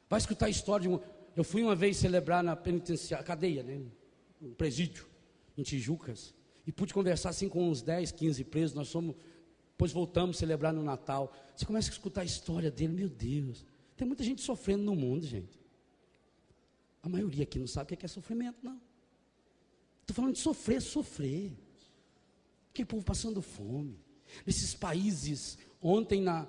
Vai escutar a história de eu fui uma vez celebrar na penitenciária, cadeia, né? Um presídio, em Tijucas, e pude conversar assim com uns 10, 15 presos, depois voltamos a celebrar no Natal. Você começa a escutar a história dele, meu Deus, tem muita gente sofrendo no mundo, gente. A maioria aqui não sabe o que é sofrimento, não. Estou falando de sofrer. Aquele povo passando fome. Nesses países, ontem na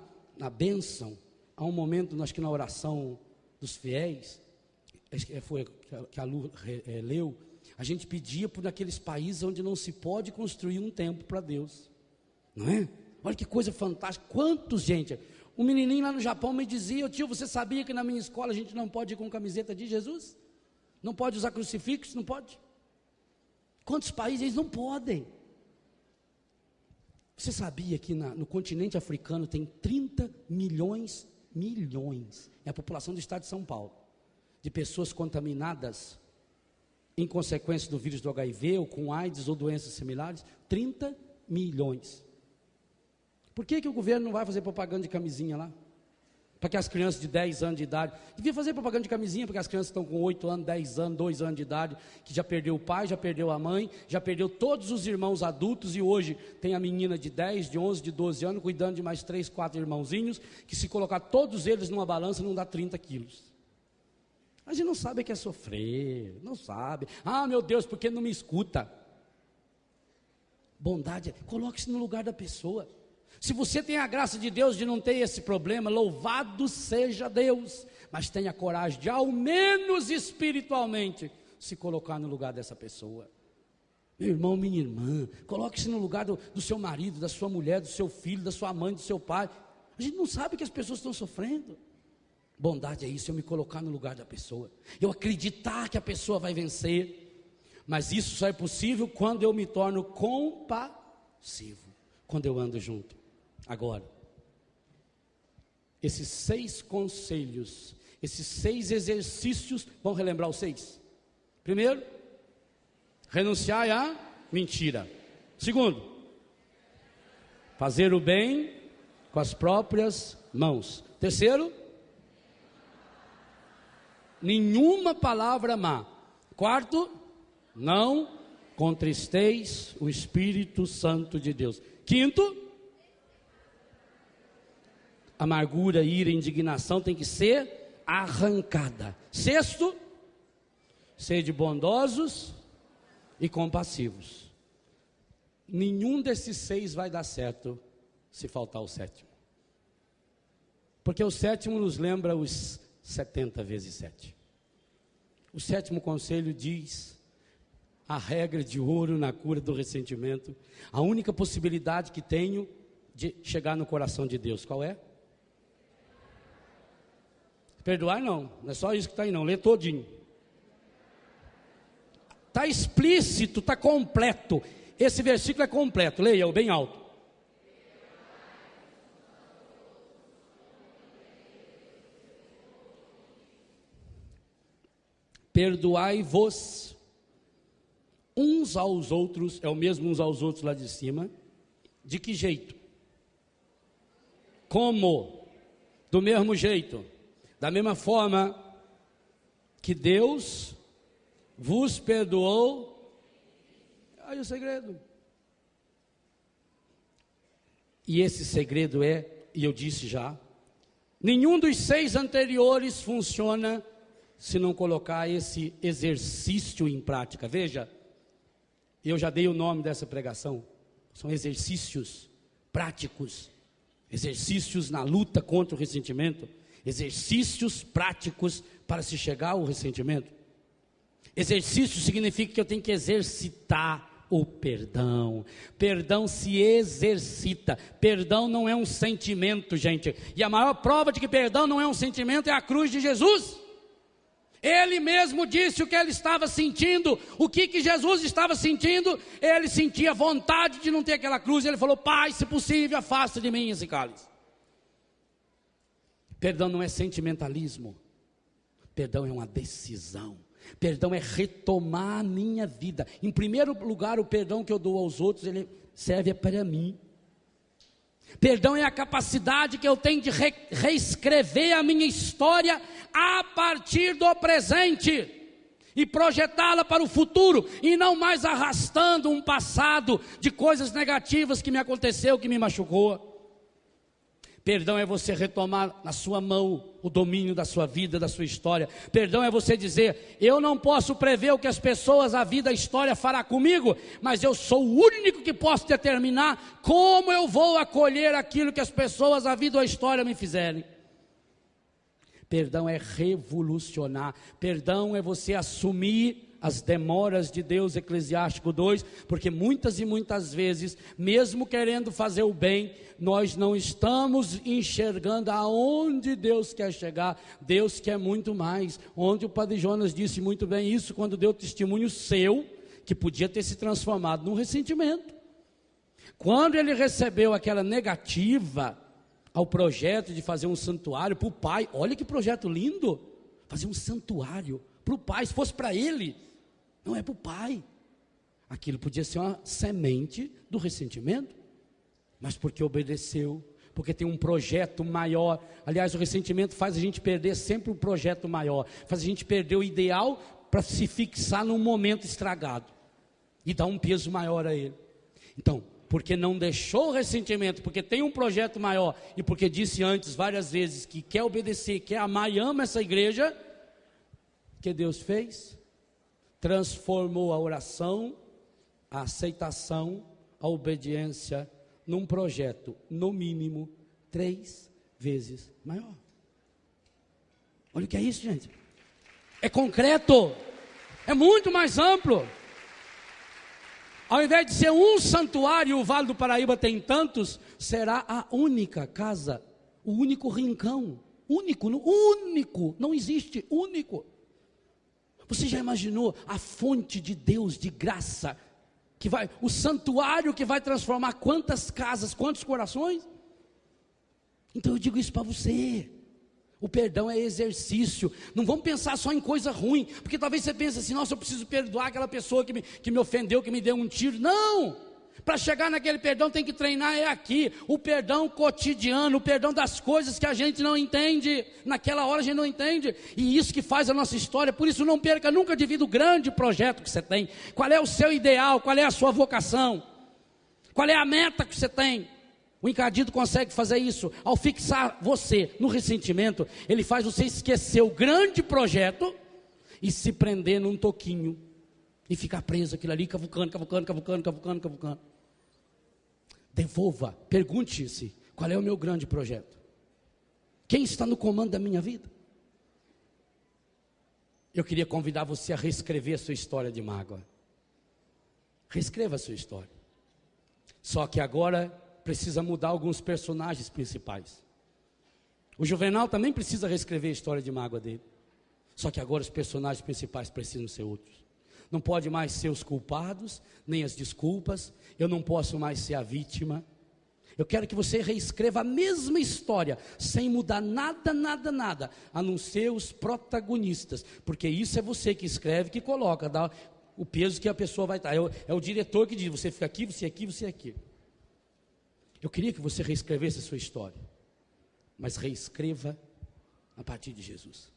bênção, há um momento, acho que na oração dos fiéis, foi que a Lu leu, a gente pedia por aqueles países onde não se pode construir um templo para Deus. Não é? Olha que coisa fantástica. Quantos, gente? Um menininho lá no Japão me dizia, tio, você sabia que na minha escola a gente não pode ir com camiseta de Jesus? Não pode usar crucifixo? Não pode? Quantos países eles não podem? Você sabia que no continente africano tem 30 milhões, é a população do estado de São Paulo, de pessoas contaminadas em consequência do vírus do HIV, ou com AIDS, ou doenças similares? 30 milhões. Por que o governo não vai fazer propaganda de camisinha lá? Para que as crianças de 10 anos de idade, devia fazer propaganda de camisinha, porque as crianças estão com 8 anos, 10 anos, 2 anos de idade, que já perdeu o pai, já perdeu a mãe, já perdeu todos os irmãos adultos, e hoje tem a menina de 10, de 11, de 12 anos, cuidando de mais 3, 4 irmãozinhos, que se colocar todos eles numa balança, não dá 30 quilos. A gente não sabe o que é sofrer, não sabe. Ah, meu Deus, por que não me escuta? Bondade, coloque-se no lugar da pessoa. Se você tem a graça de Deus de não ter esse problema, louvado seja Deus, mas tenha coragem de, ao menos espiritualmente, se colocar no lugar dessa pessoa. Meu irmão, minha irmã, coloque-se no lugar do seu marido, da sua mulher, do seu filho, da sua mãe, do seu pai. A gente não sabe que as pessoas estão sofrendo. Bondade é isso, eu me colocar no lugar da pessoa, eu acreditar que a pessoa vai vencer, mas isso só é possível quando eu me torno compassivo, quando eu ando junto. Agora, esses 6 conselhos, esses 6 exercícios, vamos relembrar os 6. Primeiro, renunciar à mentira. Segundo, fazer o bem com as próprias mãos. Terceiro, nenhuma palavra má. Quarto, não contristeis o Espírito Santo de Deus. Quinto, amargura, ira, indignação tem que ser arrancada. Sexto, sede bondosos e compassivos. Nenhum desses 6 vai dar certo se faltar o 7º. Porque o sétimo nos lembra os 70 vezes 7. O sétimo conselho diz a regra de ouro na cura do ressentimento. A única possibilidade que tenho de chegar no coração de Deus, qual é? Perdoar não é só isso que está aí não, lê todinho. Está explícito, está completo. Esse versículo é completo, leia-o bem alto. Perdoai-vos uns aos outros, é o mesmo uns aos outros lá de cima. De que jeito? Como? Do mesmo jeito. Da mesma forma que Deus vos perdoou. Aí o segredo. E esse segredo é, e eu disse já, nenhum dos 6 anteriores funciona se não colocar esse exercício em prática. Veja, eu já dei o nome dessa pregação, são exercícios práticos, exercícios na luta contra o ressentimento, exercícios práticos para se chegar ao ressentimento. Exercício significa que eu tenho que exercitar o perdão. Perdão se exercita. Perdão não é um sentimento, gente. E a maior prova de que perdão não é um sentimento é a cruz de Jesus. Ele mesmo disse o que ele estava sentindo. O que Jesus estava sentindo? Ele sentia vontade de não ter aquela cruz. Ele falou: Pai, se possível, afasta de mim esse cálice. Perdão não é sentimentalismo. Perdão é uma decisão. Perdão é retomar a minha vida. Em primeiro lugar, o perdão que eu dou aos outros, ele serve para mim. Perdão é a capacidade que eu tenho de reescrever a minha história a partir do presente e projetá-la para o futuro, e não mais arrastando um passado de coisas negativas que me aconteceu, que me machucou. Perdão é você retomar na sua mão o domínio da sua vida, da sua história. Perdão é você dizer: eu não posso prever o que as pessoas, a vida, a história fará comigo, mas eu sou o único que posso determinar como eu vou acolher aquilo que as pessoas, a vida ou a história me fizerem. Perdão é revolucionar. Perdão é você assumir as demoras de Deus, Eclesiástico 2, porque muitas e muitas vezes, mesmo querendo fazer o bem, nós não estamos enxergando aonde Deus quer chegar. Deus quer muito mais. Onde o Padre Jonas disse muito bem isso, quando deu testemunho seu, que podia ter se transformado num ressentimento. Quando ele recebeu aquela negativa ao projeto de fazer um santuário para o pai, olha que projeto lindo, fazer um santuário para o pai, se fosse para ele, não é para o pai. Aquilo podia ser uma semente do ressentimento, mas porque obedeceu, porque tem um projeto maior. Aliás, o ressentimento faz a gente perder sempre um projeto maior, faz a gente perder o ideal para se fixar num momento estragado e dar um peso maior a ele. Então, porque não deixou o ressentimento, porque tem um projeto maior, e porque disse antes várias vezes que quer obedecer, quer amar e ama essa igreja, que Deus fez? Transformou a oração, a aceitação, a obediência num projeto, no mínimo, 3 vezes maior. Olha o que é isso, gente. É concreto, é muito mais amplo. Ao invés de ser um santuário, o Vale do Paraíba tem tantos, será a única casa, o único rincão, único, não existe, único. Você já imaginou a fonte de Deus, de graça, o santuário que vai transformar quantas casas, quantos corações? Então eu digo isso para você. O perdão é exercício. Não vamos pensar só em coisa ruim, porque talvez você pense assim: nossa, eu preciso perdoar aquela pessoa que me ofendeu, que me deu um tiro. Não! Para chegar naquele perdão tem que treinar, é aqui. O perdão cotidiano, o perdão das coisas que a gente não entende. Naquela hora a gente não entende. E isso que faz a nossa história. Por isso não perca nunca de vida o grande projeto que você tem. Qual é o seu ideal? Qual é a sua vocação? Qual é a meta que você tem? O encardido consegue fazer isso. Ao fixar você no ressentimento, ele faz você esquecer o grande projeto e se prender num toquinho. E ficar preso aquilo ali, cavucando. Devolva, pergunte-se: qual é o meu grande projeto? Quem está no comando da minha vida? Eu queria convidar você a reescrever a sua história de mágoa. Reescreva a sua história. Só que agora precisa mudar alguns personagens principais. O Juvenal também precisa reescrever a história de mágoa dele. Só que agora os personagens principais precisam ser outros. Não pode mais ser os culpados, nem as desculpas. Eu não posso mais ser a vítima. Eu quero que você reescreva a mesma história, sem mudar nada, a não ser os protagonistas. Porque isso é você que escreve, que coloca, dá o peso que a pessoa vai estar. É o diretor que diz, você fica aqui, você aqui, você aqui. Eu queria que você reescrevesse a sua história. Mas reescreva a partir de Jesus.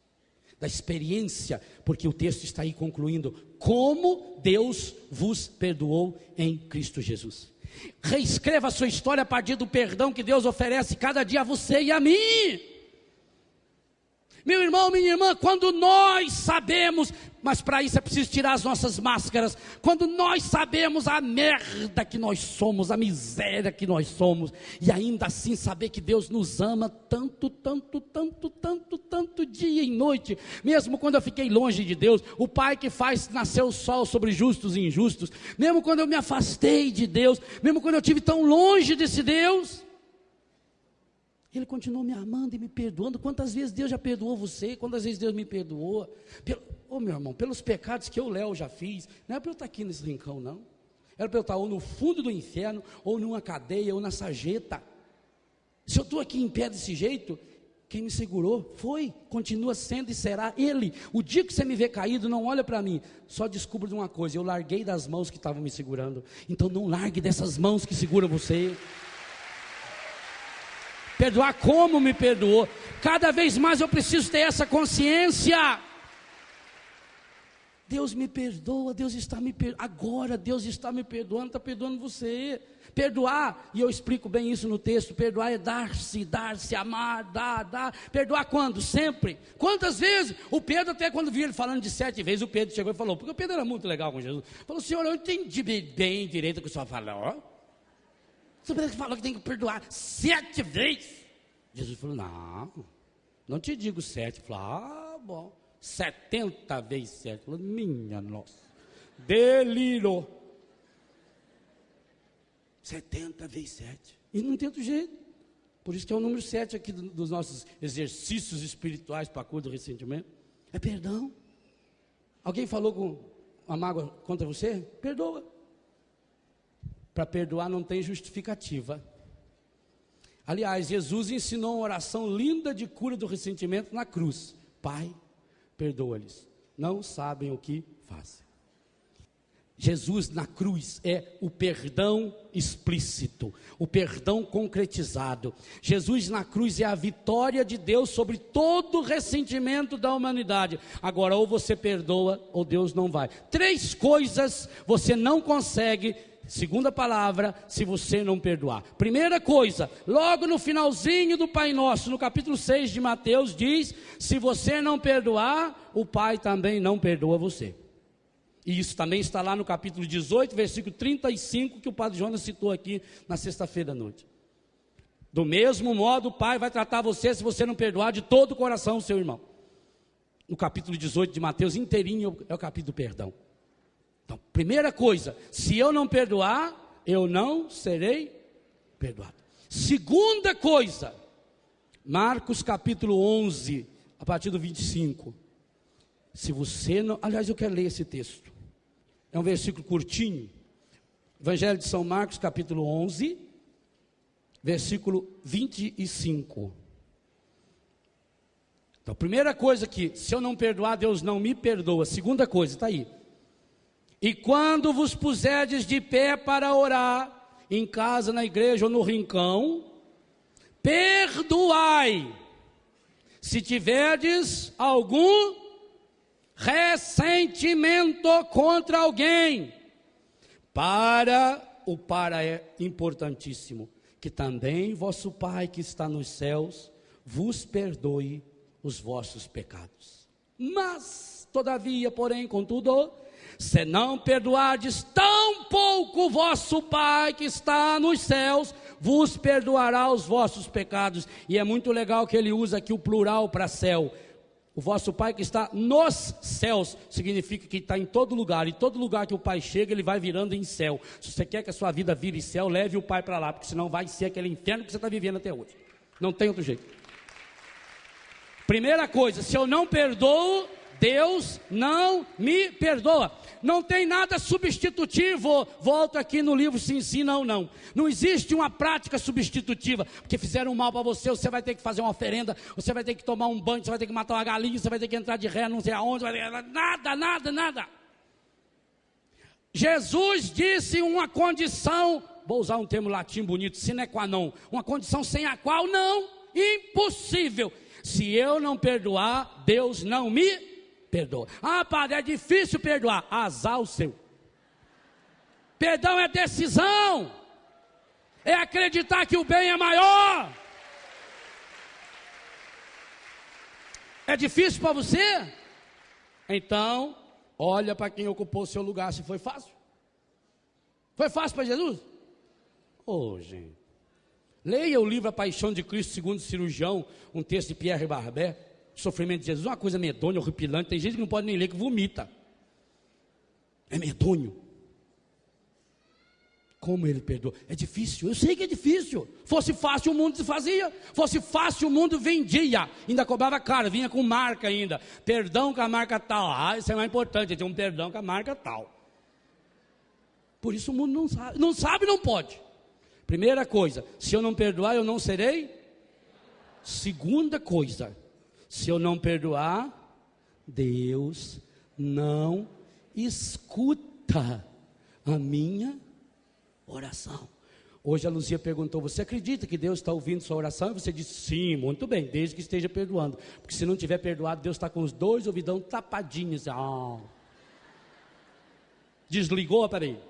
Da experiência, porque o texto está aí concluindo, como Deus vos perdoou em Cristo Jesus. Reescreva a sua história a partir do perdão que Deus oferece cada dia a você e a mim. Meu irmão, minha irmã, quando nós sabemos, mas para isso é preciso tirar as nossas máscaras, quando nós sabemos a merda que nós somos, a miséria que nós somos, e ainda assim saber que Deus nos ama tanto dia e noite, mesmo quando eu fiquei longe de Deus, o Pai que faz nascer o sol sobre justos e injustos, mesmo quando eu me afastei de Deus, mesmo quando eu estive tão longe desse Deus, Ele continuou me amando e me perdoando. Quantas vezes Deus já perdoou você? Quantas vezes Deus me perdoou? Meu irmão, pelos pecados que eu, Léo, já fiz. Não é para eu estar aqui nesse rincão, não. Era para eu estar ou no fundo do inferno, ou numa cadeia, ou na sarjeta. Se eu estou aqui em pé desse jeito, quem me segurou foi, continua sendo e será Ele. O dia que você me vê caído, não olha para mim. Só descubra de uma coisa, eu larguei das mãos que estavam me segurando. Então não largue dessas mãos que seguram você. Perdoar como me perdoou. Cada vez mais eu preciso ter essa consciência. Deus me perdoa, Deus está me perdoando. Agora Deus está me perdoando, está perdoando você. Perdoar, e eu explico bem isso no texto, perdoar é dar-se, amar, dar. Perdoar quando? Sempre. Quantas vezes? O Pedro, até quando viu ele falando de 7 vezes, o Pedro chegou e falou, porque o Pedro era muito legal com Jesus. Falou, Senhor, eu entendi bem direito o que o Senhor falou. Você falou que tem que perdoar 7 vezes. Jesus falou, não te digo 7. Falou, bom, 70 vezes 7. Falou, minha nossa, delirou. 70 vezes 7. E não tem outro jeito. Por isso que é o número 7 aqui dos nossos exercícios espirituais para a cura do ressentimento. É perdão. Alguém falou com uma mágoa contra você? Perdoa. Para perdoar não tem justificativa. Aliás, Jesus ensinou uma oração linda de cura do ressentimento na cruz. Pai, perdoa-lhes, não sabem o que fazem. Jesus na cruz é o perdão explícito, o perdão concretizado. Jesus na cruz é a vitória de Deus sobre todo o ressentimento da humanidade. Agora, ou você perdoa, ou Deus não vai. 3 coisas você não consegue, segunda palavra, se você não perdoar. Primeira coisa, logo no finalzinho do Pai Nosso, no capítulo 6 de Mateus, diz, se você não perdoar, o Pai também não perdoa você. E isso também está lá no capítulo 18, versículo 35, que o Padre Jonas citou aqui na sexta-feira à noite. Do mesmo modo, o Pai vai tratar você, se você não perdoar, de todo o coração o seu irmão. No capítulo 18 de Mateus, inteirinho, é o capítulo do perdão. Então, primeira coisa, se eu não perdoar, eu não serei perdoado. Segunda coisa, Marcos capítulo 11, a partir do 25. Se você não, aliás, eu quero ler esse texto. É um versículo curtinho. Evangelho de São Marcos, capítulo 11, versículo 25. Então, primeira coisa que, se eu não perdoar, Deus não me perdoa. Segunda coisa, está aí. E quando vos puserdes de pé para orar, em casa, na igreja ou no rincão, perdoai, se tiverdes algum ressentimento contra alguém. O para é importantíssimo, que também vosso Pai que está nos céus vos perdoe os vossos pecados. Mas, todavia, porém, contudo, se não perdoardes, tampouco vosso Pai que está nos céus vos perdoará os vossos pecados. E é muito legal que ele usa aqui o plural para céu. O vosso Pai que está nos céus, significa que está em todo lugar. E todo lugar que o Pai chega, ele vai virando em céu. Se você quer que a sua vida vire céu, leve o Pai para lá, porque senão vai ser aquele inferno que você está vivendo até hoje. Não tem outro jeito. Primeira coisa, se eu não perdoo, Deus não me perdoa. Não tem nada substitutivo. Volto aqui no livro Se Ensina ou Não. Não existe uma prática substitutiva. Porque fizeram mal para você, você vai ter que fazer uma oferenda, você vai ter que tomar um banho, você vai ter que matar uma galinha, você vai ter que entrar de ré, não sei aonde, nada. Jesus disse uma condição, vou usar um termo latim bonito, sine qua non, uma condição sem a qual não, impossível. Se eu não perdoar, Deus não me perdoa. Ah, padre, é difícil perdoar. Azar o seu. Perdão é decisão. É acreditar que o bem é maior. É difícil para você? Então, olha para quem ocupou o seu lugar, se foi fácil. Foi fácil para Jesus? Gente. Leia o livro A Paixão de Cristo segundo o Cirurgião, um texto de Pierre Barbet. Sofrimento de Jesus, uma coisa medonha, horripilante. Tem gente que não pode nem ler, que vomita. É medonho. Como ele perdoa? É difícil, eu sei que é difícil. Fosse fácil, o mundo se fazia. Fosse fácil, o mundo vendia. Ainda cobrava caro, vinha com marca ainda. Perdão com a marca tal. Ah, isso é mais importante, tem um perdão com a marca tal. Por isso o mundo não sabe. Não sabe, não pode. Primeira coisa, se eu não perdoar, eu não serei. Segunda coisa, se eu não perdoar, Deus não escuta a minha oração. Hoje a Luzia perguntou, você acredita que Deus está ouvindo sua oração? E você disse, sim, muito bem, desde que esteja perdoando. Porque se não tiver perdoado, Deus está com os dois ouvidão tapadinhos. Desligou o aparelho.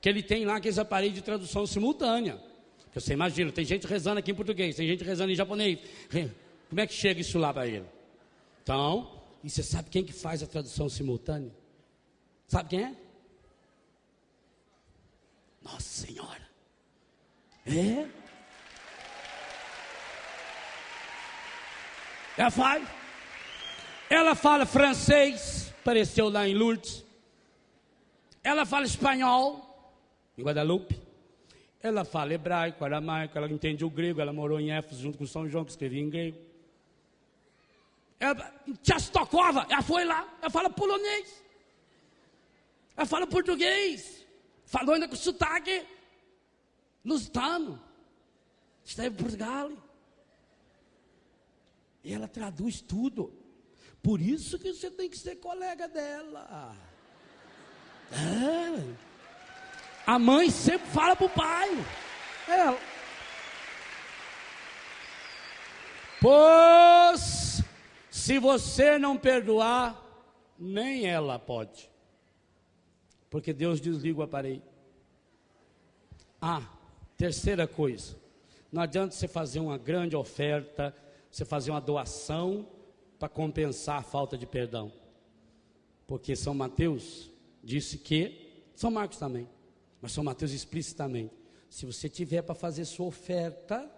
Que ele tem lá aqueles aparelhos de tradução simultânea. Que você imagina, tem gente rezando aqui em português, tem gente rezando em japonês. Como é que chega isso lá para ele? Então, e você sabe quem que faz a tradução simultânea? Sabe quem é? Nossa Senhora. É? Ela faz. Ela fala francês, apareceu lá em Lourdes. Ela fala espanhol, em Guadalupe. Ela fala hebraico, aramaico, ela entende o grego, ela morou em Éfeso junto com São João, que escrevia em grego. Tchastokova, ela foi lá, ela fala polonês. Ela fala português. Falou ainda com sotaque lusitano. Esteve em Portugal. E ela traduz tudo. Por isso que você tem que ser colega dela. A mãe sempre fala para o pai. Pois, se você não perdoar, nem ela pode. Porque Deus desliga o aparelho. Terceira coisa. Não adianta você fazer uma grande oferta, você fazer uma doação para compensar a falta de perdão. Porque São Mateus disse que, São Marcos também, mas São Mateus explicitamente, se você tiver para fazer sua oferta,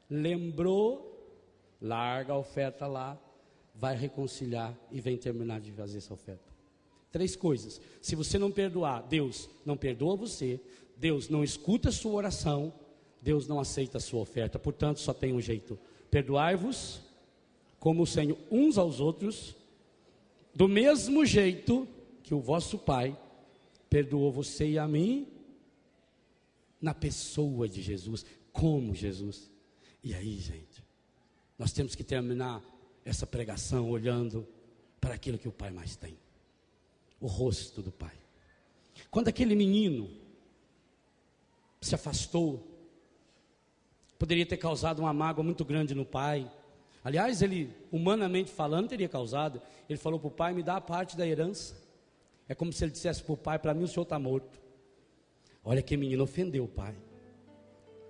lembrou, larga a oferta lá, vai reconciliar e vem terminar de fazer essa oferta. 3 coisas. Se você não perdoar, Deus não perdoa você, Deus não escuta a sua oração, Deus não aceita a sua oferta. Portanto, só tem um jeito: perdoai-vos como o Senhor uns aos outros, do mesmo jeito que o vosso Pai perdoou você e a mim, na pessoa de Jesus, como Jesus. E aí, gente, nós temos que terminar essa pregação olhando para aquilo que o Pai mais tem, o rosto do Pai. Quando aquele menino se afastou, poderia ter causado uma mágoa muito grande no pai. Aliás, ele, humanamente falando, teria causado. Ele falou para o pai, me dá a parte da herança. É como se ele dissesse para o pai, para mim o senhor está morto. Olha que menino, ofendeu o pai.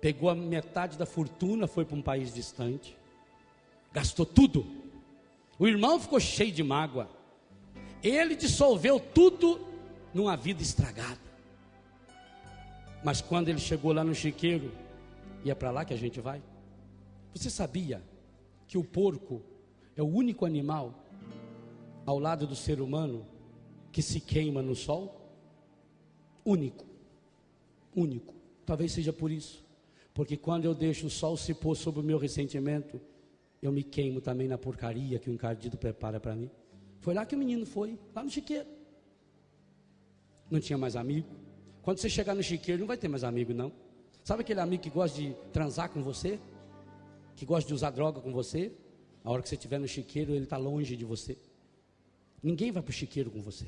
Pegou a metade da fortuna, foi para um país distante. Gastou tudo. O irmão ficou cheio de mágoa. Ele dissolveu tudo numa vida estragada. Mas quando ele chegou lá no chiqueiro, E é para lá que a gente vai. Você sabia que o porco é o único animal ao lado do ser humano que se queima no sol? Único. Talvez seja por isso, porque quando eu deixo o sol se pôr sobre o meu ressentimento, eu me queimo também na porcaria que o encardido prepara para mim. Foi lá que o menino foi, lá no chiqueiro. Não tinha mais amigo. Quando você chegar no chiqueiro, não vai ter mais amigo, não. Sabe aquele amigo que gosta de transar com você? Que gosta de usar droga com você? A hora que você estiver no chiqueiro, ele está longe de você. Ninguém vai para o chiqueiro com você.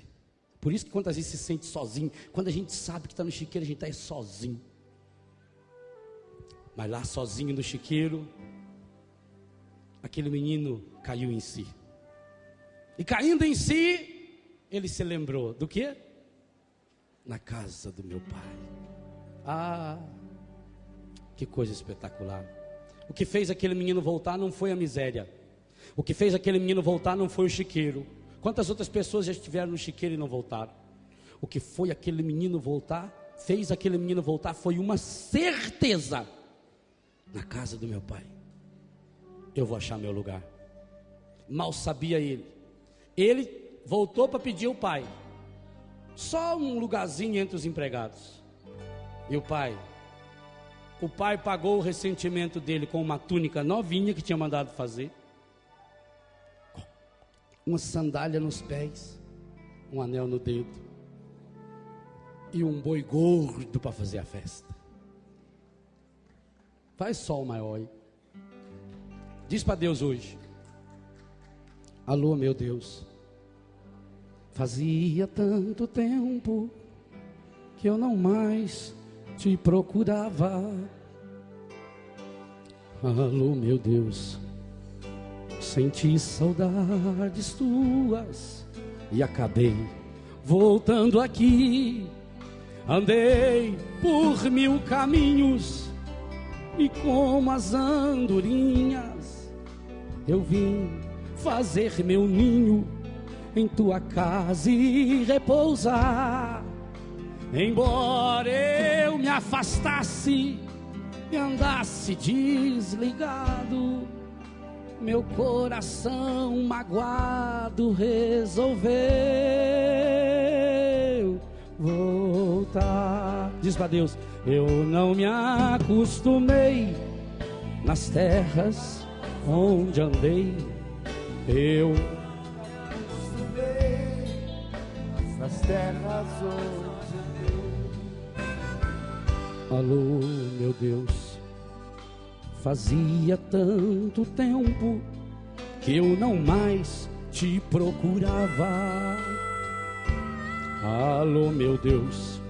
Por isso que quando a gente se sente sozinho, quando a gente sabe que está no chiqueiro, a gente está sozinho. Mas lá sozinho no chiqueiro, aquele menino caiu em si. E caindo em si, ele se lembrou do quê? Na casa do meu pai. Ah, que coisa espetacular. O que fez aquele menino voltar não foi a miséria. O que fez aquele menino voltar não foi o chiqueiro. Quantas outras pessoas já estiveram no chiqueiro e não voltaram? O que foi aquele menino voltar, fez aquele menino voltar, foi uma certeza. Na casa do meu pai, eu vou achar meu lugar. Mal sabia ele. Ele voltou para pedir ao pai só um lugarzinho entre os empregados. E o pai pagou o ressentimento dele com uma túnica novinha que tinha mandado fazer, uma sandália nos pés, um anel no dedo e um boi gordo para fazer a festa. Faz sol maior aí. Diz para Deus hoje: alô, meu Deus, fazia tanto tempo que eu não mais te procurava. Alô, meu Deus, senti saudades tuas e acabei voltando aqui. Andei por 1000 caminhos e como as andorinhas eu vim fazer meu ninho em tua casa e repousar. Embora eu me afastasse e andasse desligado, meu coração magoado resolveu voltar. Diz para Deus: eu não me acostumei nas terras onde andei. Eu me acostumei nas terras onde andei. Alô, meu Deus, fazia tanto tempo que eu não mais te procurava. Alô, meu Deus,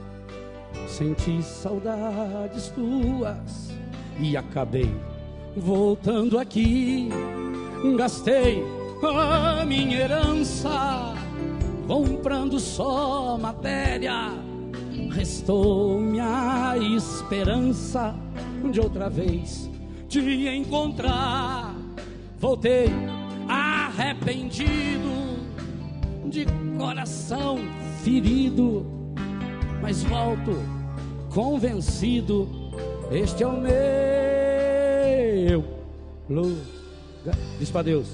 senti saudades tuas e acabei voltando aqui. Gastei a minha herança comprando só matéria. Restou-me a esperança de outra vez te encontrar. Voltei arrependido, de coração ferido, mas volto convencido, este é o meu lugar. Diz para Deus: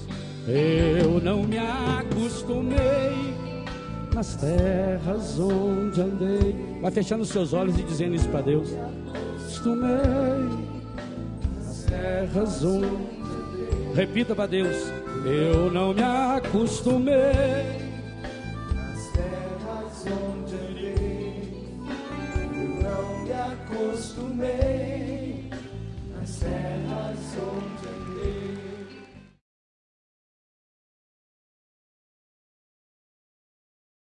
eu não me acostumei nas terras onde andei. Vai fechando os seus olhos e dizendo isso para Deus: acostumei nas terras onde andei. Repita para Deus: eu não me acostumei nas terras onde andei. Eu não me acostumei nas terras onde